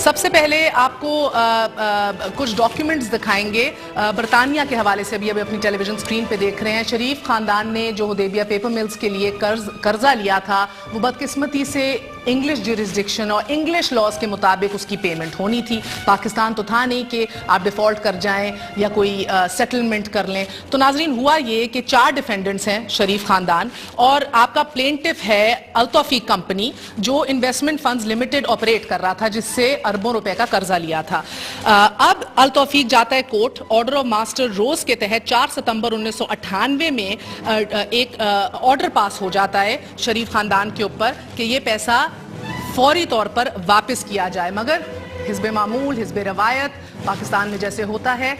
سب سے پہلے آپ کو کچھ ڈاکیومنٹس دکھائیں گے برطانیہ کے حوالے سے. ابھی اپنی ٹیلی ویژن اسکرین پہ دیکھ رہے ہیں. شریف خاندان نے جو حدیبیہ پیپر ملز کے لیے قرضہ لیا تھا وہ بدقسمتی سے انگلش جیورسڈکشن اور انگلش لاز کے مطابق اس کی پیمنٹ ہونی تھی. پاکستان تو تھا نہیں کہ آپ ڈیفالٹ کر جائیں یا کوئی سیٹلمنٹ کر لیں. تو ناظرین ہوا یہ کہ 4 ڈیفینڈنٹس ہیں شریف خاندان, اور آپ کا پلینٹف ہے التوفیق کمپنی جو انویسٹمنٹ فنڈز لمیٹڈ آپریٹ کر رہا تھا, جس سے اربوں روپے کا قرضہ لیا تھا. اب التوفیق جاتا ہے کورٹ. آرڈر آف ماسٹر روز کے تحت 4 ستمبر 1998 میں ایک آرڈر پاس ہو جاتا ہے شریف خاندان کے اوپر کہ یہ پیسہ فوری طور پر واپس کیا جائے. مگر حزب معمول, حزب روایت پاکستان میں جیسے ہوتا ہے,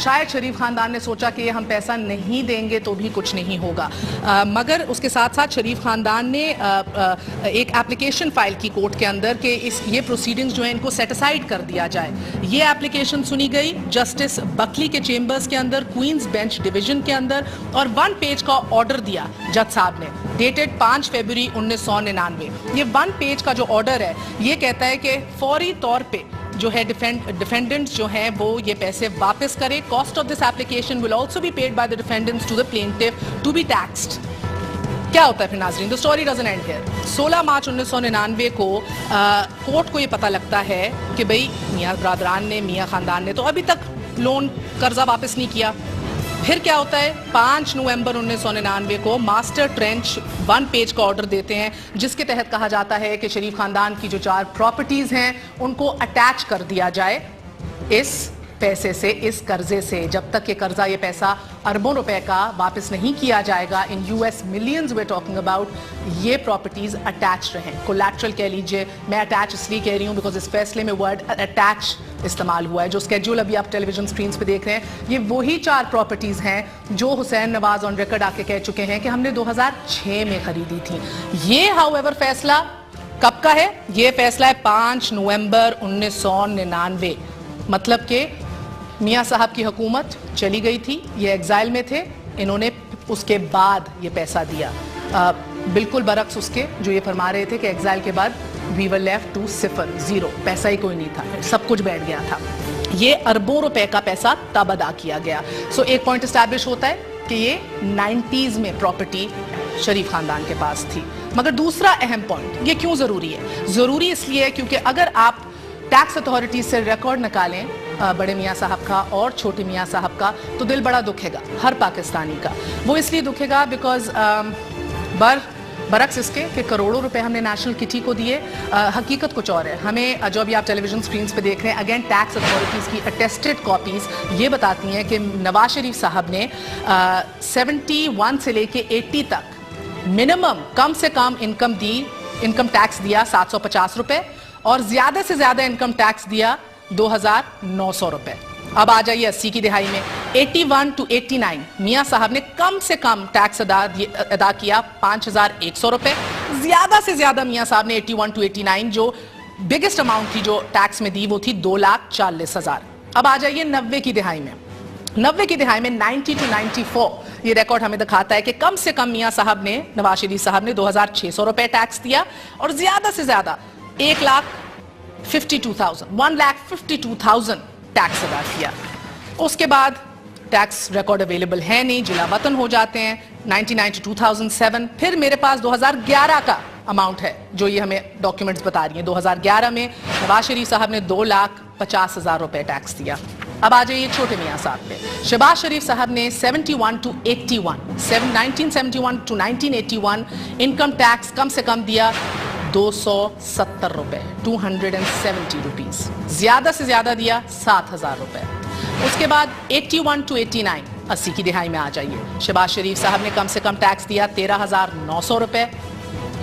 شاید شریف خاندان نے سوچا کہ ہم پیسہ نہیں دیں گے تو بھی کچھ نہیں ہوگا. مگر اس کے ساتھ ساتھ شریف خاندان نے ایک اپلیکیشن فائل کی کورٹ کے اندر کہ یہ پروسیڈنگز جو ہیں ان کو سیٹ اسائیڈ کر دیا جائے. یہ اپلیکیشن سنی گئی جسٹس بکلی کے چیمبرز کے اندر, کوئنز بینچ ڈویژن کے اندر, اور 1 پیج کا آرڈر دیا جج صاحب نے, ڈیٹڈ 5 فروری 1999. یہ 1 پیج کا جو آرڈر ہے یہ کہتا ہے کہ فوری طور پہ جو ہے ڈیفینڈنٹس جو ہیں وہ یہ پیسے واپس کرے. Cost of this application will also be paid by the defendants to the plaintiff to be taxed. کیا ہوتا ہے پھر ناظرین؟ The story doesn't end here. 16 March 1999 کو کورٹ کو یہ پتہ لگتا ہے کہ بھئی میاں برادران نے, میاں خاندان نے تو ابھی تک لون قرضہ واپس نہیں کیا. پھر کیا ہوتا ہے؟ 5 نومبر 1999 کو ماسٹر ٹرینچ 1 پیج کا آرڈر دیتے ہیں جس کے تحت کہا جاتا ہے کہ شریف خاندان کی جو 4 پراپرٹیز ہیں ان کو اٹیچ کر دیا جائے اس پیسے سے, اس قرضے سے. جب تک یہ قرضہ, یہ پیسہ اربوں روپے کا واپس نہیں کیا جائے گا, ان US millions way talking about, یہ پراپرٹیز اٹیچ رہیں. کولیٹرل کہہ لیجئے, میں اٹیچ اس لیے کہہ رہی ہوں بیکاز اس فیصلے میں ورڈ اٹیچ استعمال ہوا ہے. جو اسکیڈول ابھی آپ ٹیلی ویژن اسکرینز پہ دیکھ رہے ہیں یہ وہی 4 پراپرٹیز ہیں جو حسین نواز آن ریکارڈ آ کے کہہ چکے ہیں کہ ہم نے 2006 میں خریدی تھی. یہ ہاؤ ایور فیصلہ کب کا ہے؟ یہ فیصلہ ہے 5 نومبر 1999. مطلب کہ میاں صاحب کی حکومت چلی گئی تھی, یہ ایگزائل میں تھے, انہوں نے اس کے بعد یہ پیسہ دیا. بالکل برعکس اس کے جو یہ فرما رہے تھے کہ ایگزائل کے بعد we were left to 0, پیسہ ہی کوئی نہیں تھا, سب کچھ بیٹھ گیا تھا. یہ اربوں روپے کا پیسہ تب ادا کیا گیا. سو ایک پوائنٹ اسٹیبلش ہوتا ہے کہ یہ 90s میں پراپرٹی شریف خاندان کے پاس تھی. مگر دوسرا اہم پوائنٹ, یہ کیوں ضروری ہے؟ ضروری اس لیے کیونکہ اگر آپ ٹیکس اتھارٹیز سے ریکارڈ نکالیں بڑے میاں صاحب کا اور چھوٹے میاں صاحب کا تو دل بڑا دکھے گا ہر پاکستانی کا. وہ اس لیے دکھے گا بیکاز برعکس اس کے کہ کروڑوں روپے ہم نے نیشنل کٹی کو دیے, حقیقت کچھ اور ہے. ہمیں جو بھی آپ ٹیلی ویژن سکرینز پہ دیکھ رہے ہیں, اگین ٹیکس اتھارٹیز کی اٹیسٹڈ کاپیز یہ بتاتی ہیں کہ نواز شریف صاحب نے 71 سے لے کے 80 تک منیمم کم سے کم انکم ٹیکس دیا 750 روپے, اور زیادہ سے زیادہ انکم ٹیکس دیا 2900 روپے. اب آ جائیے 80 کی دہائی میں, 81 to 89 میاں صاحب نے کم سے کم ٹیکس ادا کیا 5100 روپے. زیادہ سے زیادہ میاں صاحب نے 81 to 89 جو بگسٹ اماؤنٹ تھی جو ٹیکس میں دی وہ تھی 2,40,000. اب آ جائیے 90 کی دہائی میں. 90 کی دہائی میں 90 to 94 یہ ریکارڈ ہمیں دکھاتا ہے کہ کم سے کم میاں صاحب نے, نواز شریف صاحب نے 2600 روپے ٹیکس دیا, اور زیادہ سے زیادہ 1,52,000 ٹیکس ادا کیا. اس کے بعد ٹیکس ریکارڈ اویلیبل ہے نہیں, جلا وطن ہو جاتے ہیں. 99 to 2007 پھر میرے پاس 2011 کا اماؤنٹ ہے جو یہ ہمیں ڈاکیومنٹس بتا رہی ہیں. 2011 میں نواز شریف صاحب نے 2,50,000 روپے ٹیکس دیا. اب آ جائیے چھوٹے میاں صاحب پہ. شہباز شریف صاحب نے 71 to 81 1971 to 1981 انکم ٹیکس کم سے کم دیا 270 روپے, 270 روپیز. زیادہ سے زیادہ دیا 7,000 روپے. اس کے بعد 81 to 89 80 کی دہائی میں آ جائیے. شہباز شریف صاحب نے کم سے کم ٹیکس دیا 13,900 روپے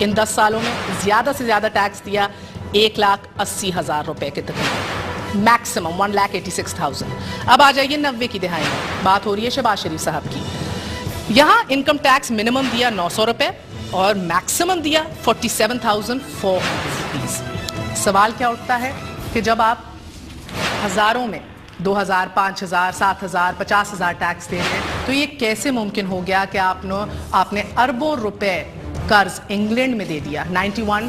ان 10 سالوں میں. زیادہ سے زیادہ ٹیکس دیا 1,80,000 روپے کے تقریباً, میکسیمم 1,86,000. اب آ جائیے 90 کی دہائی میں, بات ہو رہی ہے شہباز شریف صاحب کی. یہاں انکم ٹیکس منیمم دیا 900 روپے اور میکسیمم دیا 47,400 روپیز. سوال کیا اٹھتا ہے کہ جب آپ ہزاروں میں 2,000, 5,000, 7,000, 50,000 ٹیکس دے رہے ہیں تو یہ کیسے ممکن ہو گیا کہ آپ نے اربوں روپے قرض انگلینڈ میں دے دیا. 91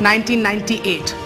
1998,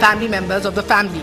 family members of the family.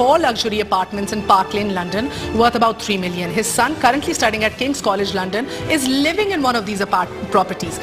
4 luxury apartments in Park Lane, London, worth about 3 million. His son, currently studying at King's College, London, is living in one of these properties.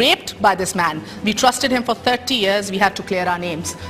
raped by this man, we trusted him for 30 years, we had to clear our names.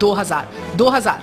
2000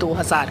2000।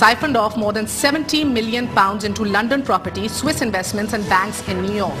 siphoned off more than 70 million pounds into London property, Swiss investments and banks in New York.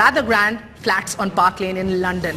rather grand flats on Park Lane in London.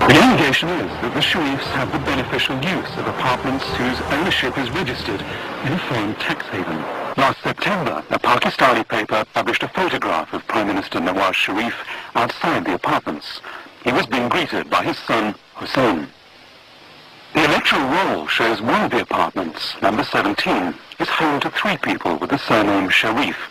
The allegation is that the Sharifs have the beneficial use of apartments whose ownership is registered in a foreign tax haven. Last September, a Pakistani paper published a photograph of Prime Minister Nawaz Sharif outside the apartments. He was being greeted by his son, Hussein. The electoral roll shows one of the apartments, number 17, is home to 3 people with the surname Sharif,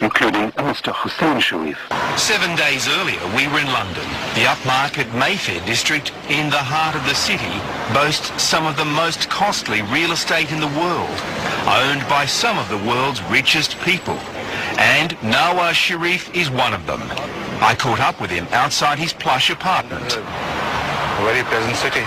including a Mr. Hussein Sharif. 7 days earlier, we were in London. The upmarket Mayfair district in the heart of the city boasts some of the most costly real estate in the world, owned by some of the world's richest people. And Nawaz Sharif is one of them. I caught up with him outside his plush apartment. A very pleasant city.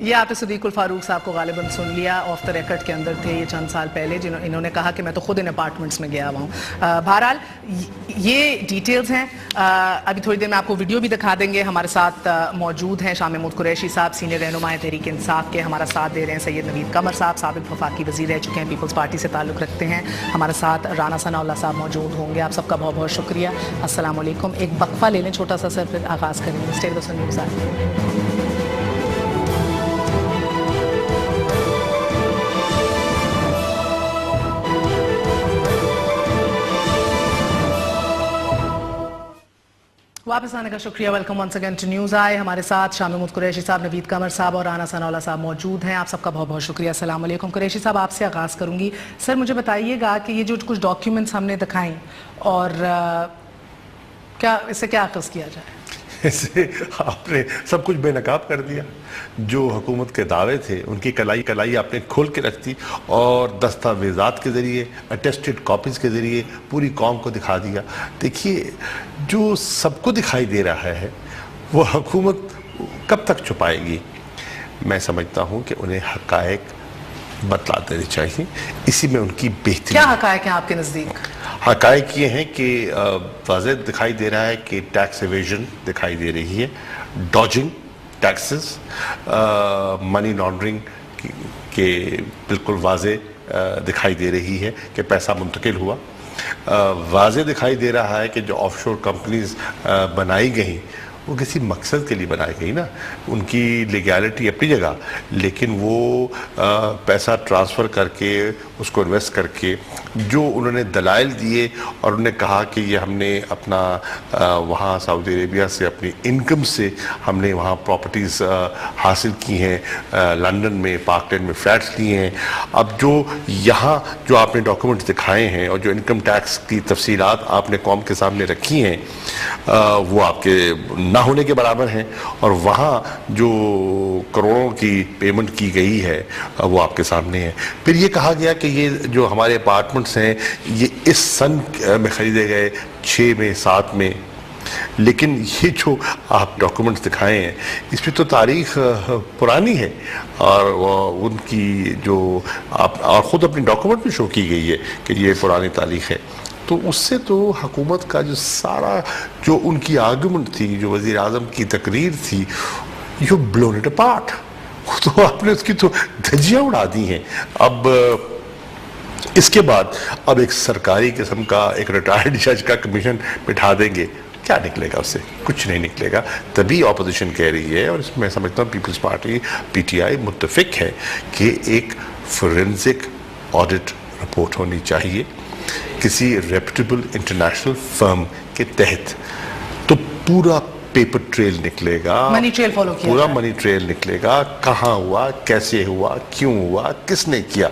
یہ آپ صدیق الفاروق صاحب کو غالباً سن لیا، of the record کے اندر تھے یہ چند سال پہلے، انہوں نے کہا کہ میں تو خود ان اپارٹمنٹس میں گیا ہوا ہوں. بہرحال یہ ڈیٹیلز ہیں. ابھی تھوڑی دیر میں آپ کو ویڈیو بھی دکھا دیں گے. ہمارے ساتھ موجود ہیں شاہ محمود قریشی صاحب، سینئر رہنمائے تحریک انصاف کے، ہمارا ساتھ دے رہے ہیں سید نوید قمر صاحب، سابق وفاقی وزیر رہ چکے ہیں، پیپلز پارٹی سے تعلق رکھتے ہیں. ہمارے ساتھ رانا ثناء اللہ صاحب موجود ہوں گے. آپ سب کا بہت بہت شکریہ. السلام علیکم. ایک وقفہ لے لیں چھوٹا سا سر، پھر آغاز کریں گے. Stay with news. واپس آنے کا شکریہ. Welcome once again to News I. ہمارے ساتھ شاہ محمود قریشی صاحب، نوید قمر صاحب اور رانا ثناء اللہ صاحب موجود ہیں. آپ سب کا بہت بہت شکریہ. السلام علیکم. قریشی صاحب آپ سے آغاز کروں گی. سر مجھے بتائیے گا کہ یہ جو کچھ ڈاکیومنٹس ہم نے دکھائیں اور کیا اس سے کیا اخذ کیا جائے؟ اسے آپ نے سب کچھ بے نقاب کر دیا. جو حکومت کے دعوے تھے ان کی کلائی آپ نے کھول کے رکھ دی اور دستاویزات کے ذریعے، اٹیسٹڈ کاپیز کے ذریعے پوری قوم کو دکھا دیا. دیکھیے جو سب کو دکھائی دے رہا ہے وہ حکومت کب تک چھپائے گی؟ میں سمجھتا ہوں کہ انہیں حقائق بتلا دینے چاہیے. اسی میں ان کی بہتری. کیا حقائق ہیں آپ کے نزدیک؟ حقائق یہ ہیں کہ واضح دکھائی دے رہا ہے کہ ٹیکس ایویژن دکھائی دے رہی ہے، ڈاجنگ ٹیکسز، منی لانڈرنگ کے بالکل واضح دکھائی دے رہی ہے کہ پیسہ منتقل ہوا. واضح دکھائی دے رہا ہے کہ جو آف شور کمپنیز بنائی گئیں وہ کسی مقصد کے لیے بنائی گئی نا، ان کی لیگیلٹی اپنی جگہ، لیکن وہ پیسہ ٹرانسفر کر کے اس کو انویسٹ کر کے جو انہوں نے دلائل دیے اور انہوں نے کہا کہ یہ ہم نے اپنا وہاں سعودی عربیہ سے اپنی انکم سے ہم نے وہاں پراپرٹیز حاصل کی ہیں، لندن میں، پارک لینڈ میں فلیٹس لیے ہیں. اب جو یہاں جو آپ نے ڈاکومنٹس دکھائے ہیں اور جو انکم ٹیکس کی تفصیلات آپ نے قوم کے سامنے رکھی ہیں وہ آپ کے نہ ہونے کے برابر ہیں، اور وہاں جو کروڑوں کی پیمنٹ کی گئی ہے وہ آپ کے سامنے ہے. پھر یہ کہا گیا کہ یہ جو ہمارے اپارٹمنٹس ہیں یہ اس سن میں خریدے گئے 6 میں 7 میں، لیکن یہ جو آپ ڈاکومنٹس دکھائے ہیں اس پہ تو تاریخ پرانی ہے اور ان کی جو آپ اور خود اپنی ڈاکومنٹ بھی شو کی گئی ہے کہ یہ پرانی تاریخ ہے. تو اس سے تو حکومت کا جو سارا جو ان کی آرگومنٹ تھی، جو وزیر اعظم کی تقریر تھی، یو بلون اٹ اپارٹ. تو آپ نے اس کی تو دھجیاں اڑا دی ہیں. اب اس کے بعد اب ایک سرکاری قسم کا ایک ریٹائرڈ جج کا کمیشن بٹھا دیں گے، کیا نکلے گا؟ اس سے کچھ نہیں نکلے گا. تبھی اپوزیشن کہہ رہی ہے، اور اس میں سمجھتا ہوں پیپلز پارٹی پی ٹی آئی متفق ہے کہ ایک فورینزک آڈٹ رپورٹ ہونی چاہیے کسی ریپوٹیبل انٹرنیشنل فرم کے تحت. تو پورا پیپر ٹریل نکلے گا، منی ٹریل فالو کیا، پورا منی ٹریل نکلے گا، کہاں ہوا، کیسے ہوا، کیوں ہوا، کس نے کیا.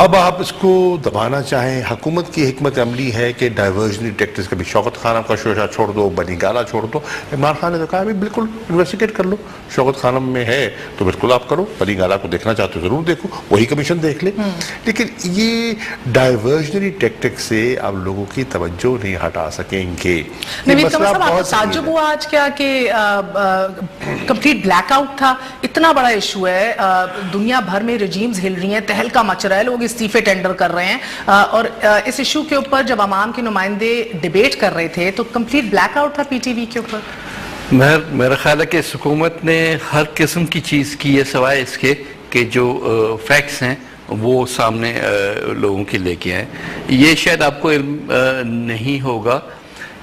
اب آپ اس کو دبانا چاہیں، حکومت کی حکمت عملی ہے کہ ڈائیورژنری ٹیکٹس، کبھی شوکت خانم کا شوشہ چھوڑ دو، بنی گالا چھوڑ دو. عمران خان نے تو کہا بالکل انویسٹیگیٹ کر لو، شوکت خانم میں ہے تو بالکل آپ کرو، بنی گالا کو دیکھنا چاہتے ہو ضرور دیکھو، وہی کمیشن دیکھ لے. لیکن یہ ڈائیورژنری ٹیکٹک سے آپ لوگوں کی توجہ نہیں ہٹا سکیں گے. نوید قمر صاحب آپ کو تعجب ہوا آج کیا کہ کمپلیٹ بلیک آؤٹ تھا؟ اتنا بڑا ایشو ہے، دنیا بھر میں رجیمز ہل رہی ہیں، تہلکہ مچ رہا ہے، لوگ استعفے ٹینڈر کر رہے ہیں، اور اس ایشو کے اوپر جب عوام کے نمائندے ڈیبیٹ کر رہے تھے تو کمپلیٹ بلیک آؤٹ تھا پی ٹی وی کے اوپر. میرا خیال ہے کہ اس حکومت نے ہر قسم کی چیز کی ہے سوائے اس کے کہ جو فیکٹس ہیں وہ سامنے لوگوں کے لے کے آئیں. یہ شاید آپ کو علم نہیں ہوگا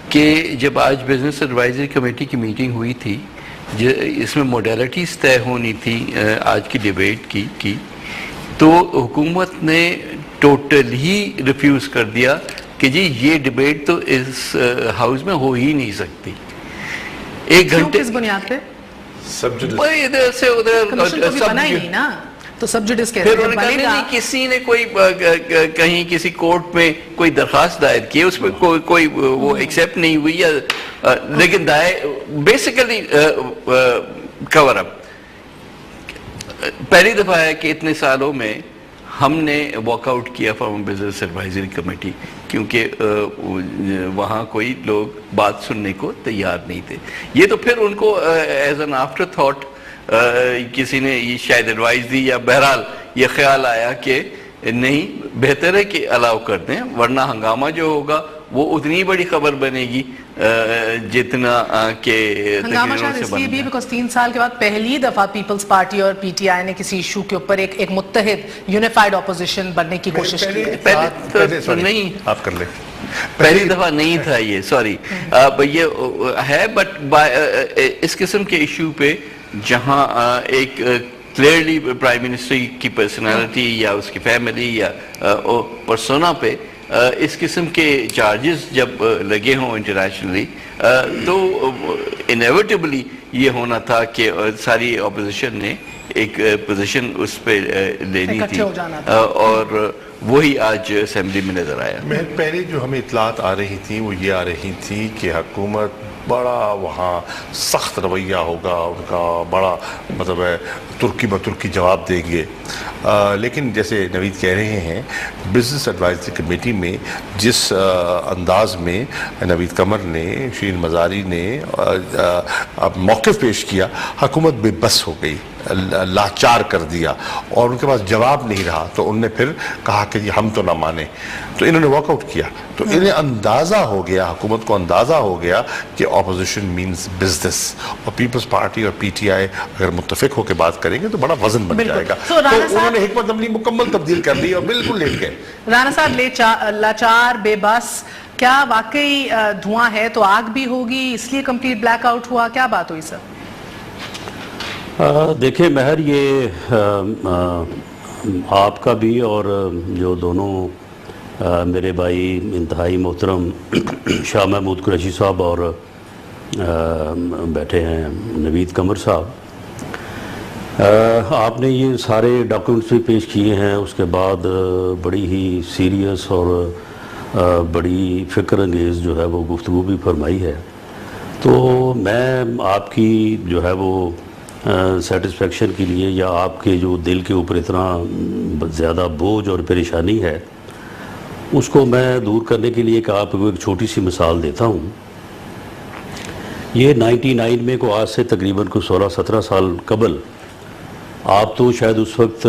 کہ جب آج بزنس ایڈوائزری کمیٹی کی میٹنگ ہوئی تھی، اس میں موڈیلٹیز طے ہونی تھی آج کی ڈیبیٹ کی، تو حکومت نے ٹوٹل ہی ریفیوز کر دیا کہ جی یہ ڈیبیٹ تو اس ہاؤس میں ہو ہی نہیں سکتی. 1 گھنٹے کس بنیاد پہ؟ ادھر سے ادھر بنا ہی نہیں نا، تو سب جوڈس پھر انہوں نے کہا نہیں کسی نے کوئی کہیں کسی کورٹ میں کوئی درخواست دائر کی، اس میں کوئی وہ ایکسیپٹ نہیں ہوئی، لیکن بیسیکلی کور اپ. پہلی دفعہ ہے کہ اتنے سالوں میں ہم نے واک آؤٹ کیا فرام بزنس ایڈوائزری کمیٹی، کیونکہ وہاں کوئی لوگ بات سننے کو تیار نہیں تھے. یہ تو پھر ان کو ایز این آفٹر تھاٹ کسی نے یہ شاید ایڈوائز دی یا بہرحال یہ خیال آیا کہ نہیں بہتر ہے کہ الاؤ کر دیں، ورنہ ہنگامہ جو ہوگا وہ اتنی بڑی خبر بنے گی جتنا کہ ہنگامہ شاید اس لیے بھی بیکاز 3 سال کے بعد پہلی دفعہ پیپلز پارٹی اور پی ٹی آئی نے کسی ایشو کے اوپر ایک متحد یونیفائڈ اپوزیشن بننے کی کوشش کی ہے. نہیں آپ کر لیں. پہلی دفعہ نہیں تھا یہ، سوری یہ ہے، بٹ اس قسم کے ایشو پہ جہاں ایک کلیئرلی پرائم منسٹر کی پرسنالٹی یا اس کی فیملی یا پرسونا پہ اس قسم کے چارجز جب لگے ہوں انٹرنیشنلی تو انیویٹیبلی یہ ہونا تھا کہ ساری اپوزیشن نے ایک پوزیشن اس پہ لینی تھی، اور وہی آج اسمبلی میں نظر آیا. پہلے جو ہمیں اطلاعات آ رہی تھیں وہ یہ آ رہی تھی کہ حکومت بڑا وہاں سخت رویہ ہوگا ان کا، بڑا مطلب ہے ترکی بترکی جواب دیں گے، لیکن جیسے نوید کہہ رہے ہیں بزنس ایڈوائزری کمیٹی میں جس انداز میں نوید قمر نے، شیرین مزاری نے موقف پیش کیا، حکومت بے بس ہو گئی، لاچار کر دیا اور ان کے پاس جواب نہیں رہا، تو انہوں نے پھر کہا کہ یہ ہم تو نہ مانیں، تو انہوں نے واک آؤٹ کیا. تو انہیں اندازہ ہو گیا، حکومت کو اندازہ ہو گیا کہ اپوزیشن مینز بزنس، اور پیپلز پارٹی اور پی ٹی آئی اگر متفق ہو کے بات کریں گے تو بڑا وزن بن جائے گا. تو انہوں نے حکمت عملی مکمل تبدیل کر دی اور بالکل لیٹ گئے. رانا صاحب لاچار، بے بس، کیا واقعی دھواں ہے تو آگ بھی ہوگی، اس لیے کمپلیٹ بلیک آؤٹ ہوا؟ کیا بات ہوئی سر؟ دیکھیں مہر، یہ آپ کا بھی اور جو دونوں میرے بھائی انتہائی محترم شاہ محمود قریشی صاحب اور بیٹھے ہیں نوید قمر صاحب، آپ نے یہ سارے ڈاکیومنٹس بھی پیش کیے ہیں، اس کے بعد بڑی ہی سیریس اور بڑی فکر انگیز جو ہے وہ گفتگو بھی فرمائی ہے. تو میں آپ کی جو ہے وہ سیٹسفیکشن کے لیے، یا آپ کے جو دل کے اوپر اتنا زیادہ بوجھ اور پریشانی ہے، اس کو میں دور کرنے کے لیے کہ آپ کو ایک چھوٹی سی مثال دیتا ہوں. یہ 99 میں کو آج سے تقریباً کو 16-17 سال قبل، آپ تو شاید اس وقت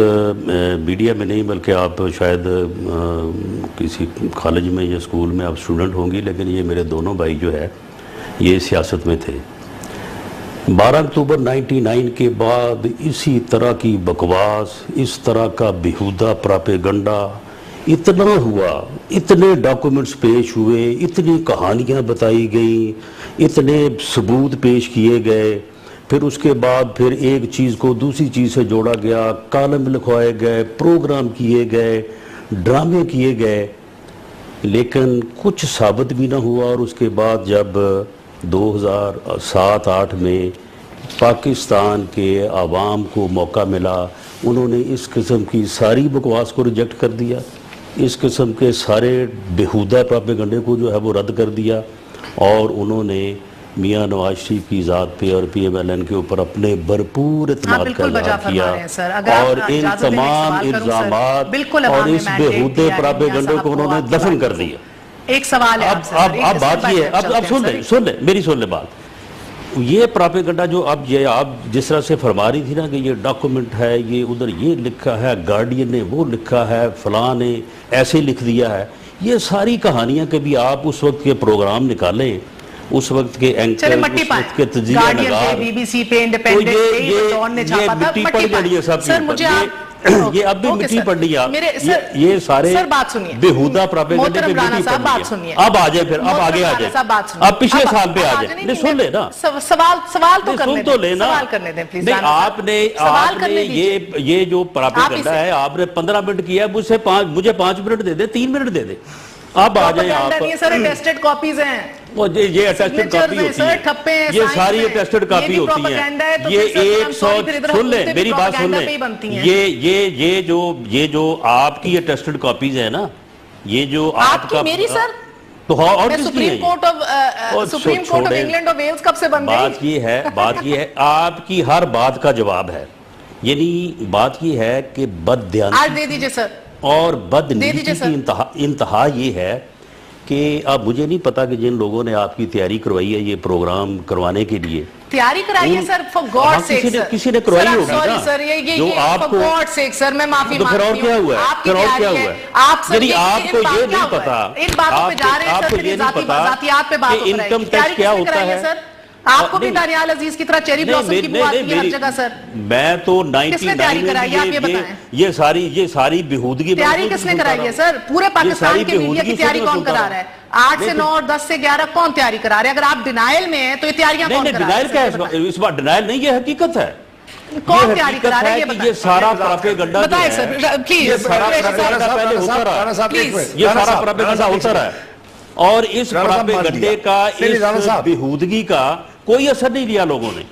میڈیا میں نہیں بلکہ آپ شاید کسی کالج میں یا اسکول میں آپ اسٹوڈنٹ ہوں گی، لیکن یہ میرے دونوں بھائی جو ہے یہ سیاست میں تھے. 12 اکتوبر 99 کے بعد اسی طرح کی بکواس، اس طرح کا بیہودہ پراپیگنڈا اتنا ہوا، اتنے ڈاکومنٹس پیش ہوئے، اتنی کہانیاں بتائی گئیں، اتنے ثبوت پیش کیے گئے، پھر اس کے بعد پھر ایک چیز کو دوسری چیز سے جوڑا گیا، کالم لکھوائے گئے، پروگرام کیے گئے، ڈرامے کیے گئے، لیکن کچھ ثابت بھی نہ ہوا. اور اس کے بعد جب 2007-8 میں پاکستان کے عوام کو موقع ملا، انہوں نے اس قسم کی ساری بکواس کو ریجیکٹ کر دیا، اس قسم کے سارے بیہودہ پراپیگنڈے کو جو ہے وہ رد کر دیا، اور انہوں نے میاں نواز شریف کی ذات پہ اور پی ایم ایل این کے اوپر اپنے بھرپور اعتماد کا اظہار کیا، اور ان تمام الزامات اور اس بیہودے پراپیگنڈے کو انہوں نے دفن کر دیا. ایک سوال ہے آپ سے. اب بات یہ ہے، اب سن لیں میری سن لیں بات. یہ پراپیگنڈا جو اب یہ آپ جس طرح سے فرما رہی تھی نا کہ یہ ڈاکومنٹ ہے، یہ ادھر یہ لکھا ہے، گارڈین نے وہ لکھا ہے، فلاں نے ایسے لکھ دیا ہے، یہ ساری کہانیاں کبھی آپ اس وقت کے پروگرام نکالیں، اس وقت کے اینکر، اس وقت کے تجزیہ نگار، بی بی سی پہ انڈیپینڈنٹ پہ یہ مٹی پڑ گئی ہے سب کی. یہ اب بھی مٹی پڑ رہی ہے، یہ سارے بیہودہ پراپیگنڈے پہ مٹی پڑ رہی ہے. اب آ جائے، پھر اب آگے آ جائے، اب پچھلے سال پہ آ جائے. سن لے نا، سوال تو کرنے دیں. آپ نے یہ جو پراپیگنڈا ہے آپ نے 15 منٹ کیا ہے، مجھے 5 منٹ دے دے، 3 منٹ دے دے. اب آ جائیں آپ، یہ سارے ٹیسٹڈ کاپیز ہیں، یہ اٹیسٹڈ کاپی ہوتی ہے، یہ ساری اٹیسٹڈ کاپی ہوتی ہیں. یہ 100 سن لیں میری بات سن لیں، یہ جو آپ کی اٹیسٹڈ کاپیز ہیں نا، یہ جو آپ کا میری سر تو ہاں، اور سپریم کورٹ آف انگلینڈ اور ویلز کب سے بن گئی؟ بات یہ ہے آپ کی ہر بات کا جواب ہے. یعنی بات یہ ہے کہ بد دیانتی آج دے دیجئے سر، اور بد نیتی کی انتہا یہ ہے کہ اب مجھے نہیں پتا کہ جن لوگوں نے آپ کی تیاری کروائی ہے یہ پروگرام کروانے کے لیے تیاری کرائی ہے سر فار گاڈ سیک سر کسی نے کروائی ہوگی سوری سر یہ فار گاڈ سیک سر میں معافی مانگتی ہوں آپ کی تیاری ہے آپ سر یعنی آپ کو یہ نہیں پتا ان باتوں پہ جا رہے ہیں سر کہ ذاتیات پہ بات ہو رہی ہے تیاری کس نے کرائی ہے سر آپ کو بھی دانیال عزیز کی طرح چیری بلاسم کی بو آتی ہے ہر جگہ سر میں تو کس نے تیاری کرائی ہے آپ یہ بتائیں یہ ساری بہودگی تیاری کس نے کرائی ہے سر پورے پاکستان کے میڈیا کی تیاری کون کرا رہا ہے 8 سے 9 اور 10 سے 11 کون تیاری کرا رہا ہے اگر آپ ڈینائل میں ہیں تو یہ تیاریاں کون کرا رہا ہے ڈینائل کیا ہے اس بار ڈینائل نہیں یہ حقیقت ہے کون تیاری کرا رہا ہے یہ بتائیں یہ سارا پراپیگنڈا بتائیں سر پلیز یہ سارا پراپیگنڈا ہوتا رہا ہے اور اس پراپیگنڈے کا اس بہودگی کا کوئی اثر نہیں لیا لوگوں نے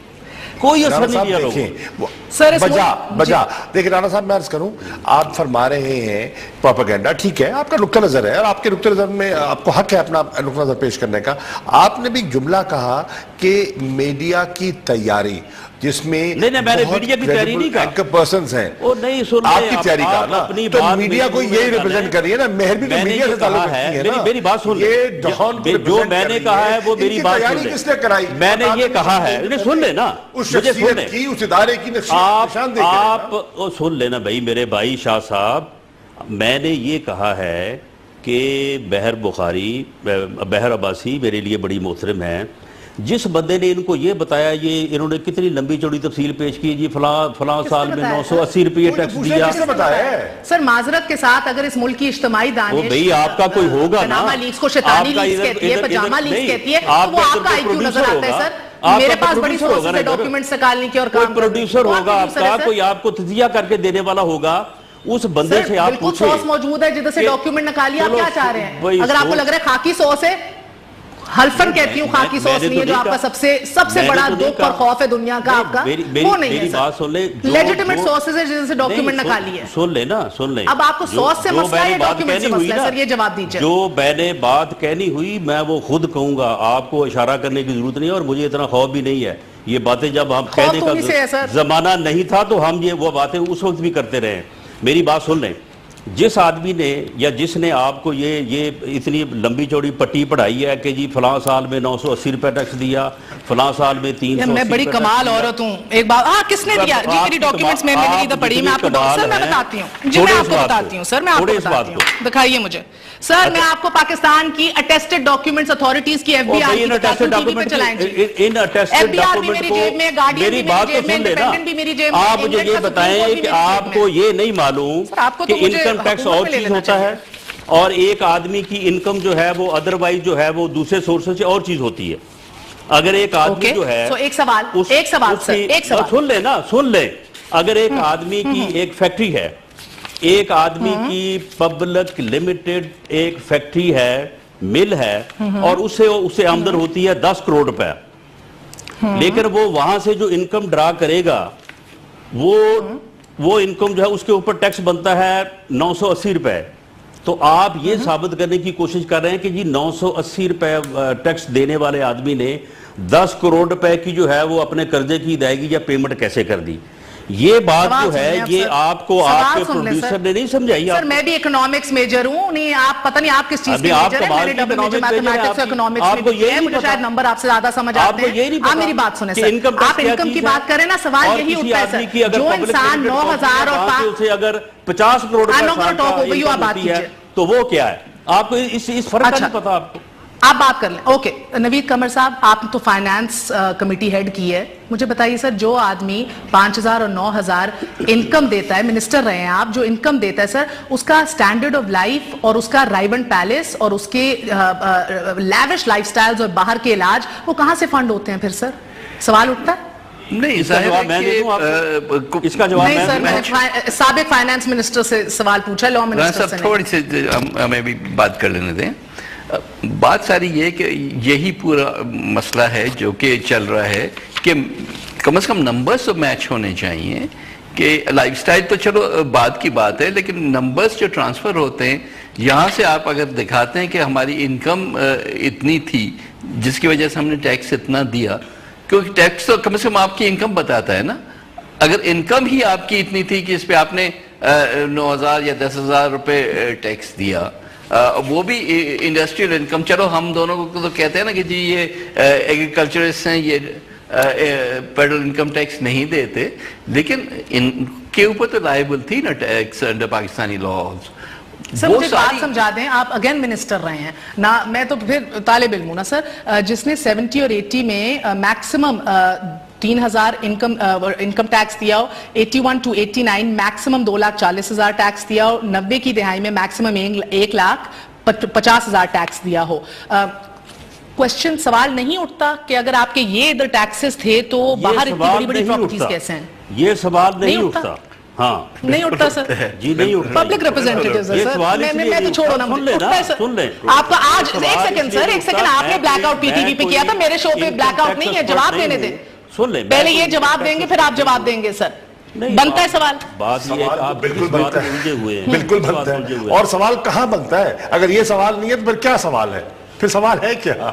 کوئی اثر نہیں لیا لوگوں نے بجا دیکھیں رانا صاحب میں عرض کروں آپ فرما رہے ہیں پروپیگنڈا ٹھیک ہے آپ کا نقطہ نظر ہے اور آپ کے نقطہ نظر میں آپ کو حق ہے اپنا نقطہ نظر پیش کرنے کا آپ نے بھی ایک جملہ کہا کہ میڈیا کی تیاری جس میں میں نے میڈیا کی تیاری نہیں کہا اینکر پرسنز ہیں آپ کی تیاری کہا نا تو میڈیا کو یہی ریپرزینٹ کر رہی ہے نا مہر بھی تو میڈیا سے تعلق رکھتی ہے نا میری بات سن لیں جو میں نے کہا ہے وہ میری بات سن لیں کس نے کرائی میں نے یہ کہا ہے سن لیں نا اس شخصیت کی اس ادارے کی نشان دے آپ سن لینا بھائی میرے بھائی شاہ صاحب میں نے یہ کہا ہے کہ بہر بخاری بہر عباسی میرے لیے بڑی محترم ہیں جس بندے نے ان کو یہ بتایا یہ انہوں نے کتنی لمبی چوڑی تفصیل پیش کی جی فلاں سال میں 980 روپے ٹیکس دیا سر معذرت کے ساتھ اگر اس ملک کی اجتماعی دانش بھئی آپ کا کوئی ہوگا نا پناما لیگز کو شیطانی لیگز کہتی ہے پجامہ لیگز کہتی ہے تو وہ آپ کا آئی کیوں نظر آتا ہے سر میرے پاس بڑی سورسز ہے ڈاکیومنٹس نکالنے کی اور کام کوئی پروڈیوسر ہوگا آپ کا کوئی آپ کو تجزیہ کر کے دینے والا ہوگا اس بندے سے آپ پوچھیں بالکل سوس موجود ہے جدھر سے ڈاکیومنٹ نکالیے آپ کیا چاہ رہے ہیں اگر آپ کو لگ رہا ہے خاکی سوس ہے حلفن کہتی ہوں خاکی سوس نہیں ہے جو آپ کا سب سے بڑا دکھ اور خوف ہے دنیا کا آپ کا وہ نہیں ہے سر لیجیٹیمیٹ سورسز ہے جن سے ڈاکیومنٹ نکالی ہے سن لیں نا سن لیں اب آپ کو سوس سے مسئلہ ہے یا ڈاکیومنٹ سے مسئلہ ہے سر یہ جواب دیجئے جو میں نے بات کہنی ہوئی میں وہ خود کہوں گا آپ کو اشارہ کرنے کی ضرورت نہیں اور مجھے اتنا خوف بھی نہیں ہے یہ باتیں جب ہم کہنے کا زمانہ نہیں تھا تو ہم یہ وہ باتیں اس وقت بھی کرتے رہے میری بات سن لیں جس آدمی نے یا جس نے آپ کو یہ اتنی لمبی چوڑی پٹی پڑھائی ہے کہ جی فلاں سال میں 980 روپے ٹیکس دیا فلاں سال میں 300 میں بڑی کمال عورت ہوں ایک بات کس نے دیا جی میری ڈاکیومنٹس میں میری ادھر پڑھی میں آپ کو سر میں بتاتی ہوں جی میں آپ کو بتاتی ہوں سر میں آپ کو بتاتی ہوں دکھائیے مجھے سر میں آپ کو پاکستان کی اٹیسٹڈ ڈاکیومنٹس اتھارٹیز کی ایف بی آر کی بتاتی ہوں ٹی وی پہ چلائیں جی ایف بی آر بھی میری جیب میں گارڈین بھی میری جیب میں انڈیپینڈنٹ بھی میری جیب میں آپ مجھے یہ بتائیں کہ آپ کو یہ نہیں معلوم کہ انکم ٹیکس اور چیز ہوتا ہے اور ایک آدمی کی انکم جو ہے وہ ادروائز جو ہے وہ دوسرے سورسز سے اور چیز ہوتی ہے اگر ایک آدمی جو ہے ایک سوال سن لیں نا سن لیں اگر ایک آدمی کی ایک فیکٹری ہے ایک آدمی کی پبلک لمیٹڈ ایک فیکٹری ہے مل ہے اور اسے آمدن ہوتی ہے 10 کروڑ روپے لیکن وہ وہاں سے جو انکم ڈرا کرے گا وہ انکم جو ہے اس کے اوپر ٹیکس بنتا ہے 980 روپے تو آپ یہ ثابت کرنے کی کوشش کر رہے ہیں کہ جی 980 روپے ٹیکس دینے والے آدمی نے 10 کروڑ روپے کی جو ہے وہ اپنے قرضے کی ادائیگی یا پیمنٹ کیسے کر دی یہ بات جو ہے یہ آپ کو آپ کے پروڈیوسر نے نہیں سمجھائی سر میں بھی اکنامکس میجر ہوں نہیں آپ پتہ نہیں آپ کس چیز کی میجر ہیں میں نے ڈبل میجر میتھمیٹکس اور اکنامکس میں بھی ہے مجھے شاید نمبر آپ سے زیادہ سمجھ آتے ہیں آپ میری بات سنیں سر آپ انکم کی بات کریں نا سوال یہی اٹھتا ہے سر جو انسان 9000 اور اگر 50 کروڑ روپے تو وہ کیا ہے آپ کو اس فرق کا نہیں پتا آپ کو آپ بات کر لیں اوکے نوید قمر صاحب آپ نے تو فائنانس کمیٹی ہیڈ کی ہے مجھے بتائیے سر جو آدمی 5000 اور 9000 انکم دیتا ہے منسٹر رہے ہیں آپ جو انکم دیتا ہے سر اس کا سٹینڈرڈ آف لائف اور اس کا رائبن پیلس اور اس کے لیوش لائف سٹائلز اور باہر کے علاج وہ کہاں سے فنڈ ہوتے ہیں پھر سر سوال اٹھتا ہے نہیں اس کا جواب میں سابق فائنانس منسٹر سے سوال پوچھا لا منسٹر سے تھوڑی سی ہمیں بھی بات کر لینے دیں بات ساری یہ کہ یہی پورا مسئلہ ہے جو کہ چل رہا ہے کہ کم از کم نمبرز تو میچ ہونے چاہیے کہ لائف سٹائل تو چلو بات کی بات ہے لیکن نمبرز جو ٹرانسفر ہوتے ہیں یہاں سے آپ اگر دکھاتے ہیں کہ ہماری انکم اتنی تھی جس کی وجہ سے ہم نے ٹیکس اتنا دیا کیونکہ ٹیکس تو کم از کم آپ کی انکم بتاتا ہے نا اگر انکم ہی آپ کی اتنی تھی کہ اس پہ آپ نے 9000 یا 10,000 روپے ٹیکس دیا وہ بھی انڈسٹریل انکم. چلو ہم دونوں کو تو کہتے ہیں نا کہ جی یہ ایگریکلچرسٹ ہیں, یہ فیڈرل انکم ٹیکس نہیں دیتے, لیکن ان کے اوپر تو لائبل تھی نا ٹیکس انڈر پاکستانی لاز. سر مجھے بات سمجھا دیں, آپ اگین منسٹر رہے ہیں نا, میں تو پھر طالب علم ہوں نا سر, جس نے 70 اور 80 میں میکسیمم 3,000 انکم ٹیکس دیا ہو, 81 to 89 میکسیمم 2,40,000 ٹیکس دیا ہو, 90 کی دہائی میں میکسیمم 1,50,000 ٹیکس دیا ہو. کوشچن سوال نہیں اٹھتا کہ اگر آپ کے یہ ادھر ٹیکسز تھے تو باہر اتنی بڑی بڑی پراپرٹیز کیسے ہیں؟ یہ سوال نہیں اٹھتا. ہاں نہیں اٹھتا سر, جی نہیں اٹھتا. پبلک ریپرزینٹیوز ہے سر, میں تو چھوڑو نا, سن لیں آپ کا آج ایک سیکنڈ آپ نے black out P T V پہ کیا تھا, میرے شو پہ بلیک آؤٹ نہیں ہے, جواب دینے دیں. سن لیں, پہلے یہ جواب دیں گے پھر آپ جواب دیں گے. سر بنتا ہے سوال, بات یہ ہے آپ بالکل بنتا ہے, ہوئے ہیں, بالکل بنتا ہے. اور سوال کہاں بنتا ہے؟ اگر یہ سوال نہیں ہے تو پھر کیا سوال ہے؟ پھر سوال ہے کیا؟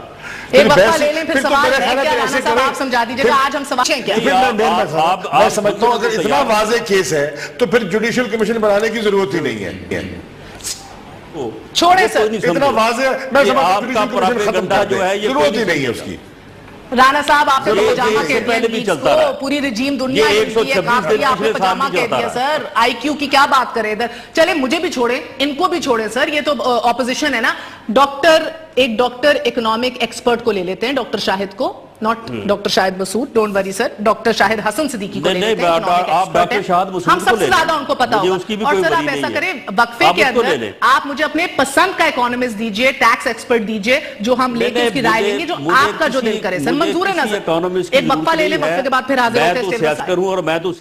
ایک وقت لے لیں, پھر سوال ہے کیا؟ رانا صاحب آپ سمجھا دیجئے گا آج ہم سوال کیا. میں سمجھتا ہوں اگر اتنا واضح کیس ہے تو پھر جوڈیشل کمیشن بنانے کی ضرورت ہی نہیں ہے. چھوڑیں سر, اتنا واضح, میں سمجھتا ہوں ضرورت ہی نہیں ہے اس کی. رانا صاحب آپ نے تو پجامہ کہہ دیا لیڈز کو, پوری رجیم دنیا ہلتی ہے, کافی آپ نے پجامہ کہہ دیا. سر آئی کیو کی کیا بات کریں ادھر, چلیں مجھے بھی چھوڑیں, ان کو بھی چھوڑیں سر, یہ تو اپوزیشن ہے نا. ایک ڈاکٹر اکنامک ایکسپرٹ کو لے لیتے ہیں, ڈاکٹر شاہد کو, not doctor Shahid Masood, don't worry sir, doctor شاہد حسن صدیقی کو لے لیتے ہیں, ہم سب سے زیادہ ان کو پتا ہوگا. اور سر آپ ایسا کریں, وقفے کے اندر آپ مجھے اپنے پسند کا اکانومسٹ دیجئے, ٹیکس ایکسپرٹ دیجئے, جو ہم لے کے اس کی رائے لیں گے, جو آپ کا جو دل کرے. سر منظور ہے نا سر, ایک وقفہ لے لیں, وقفے کے بعد پھر حاضر ہوتے ہیں. میں تو سیاست کروں اور میں تو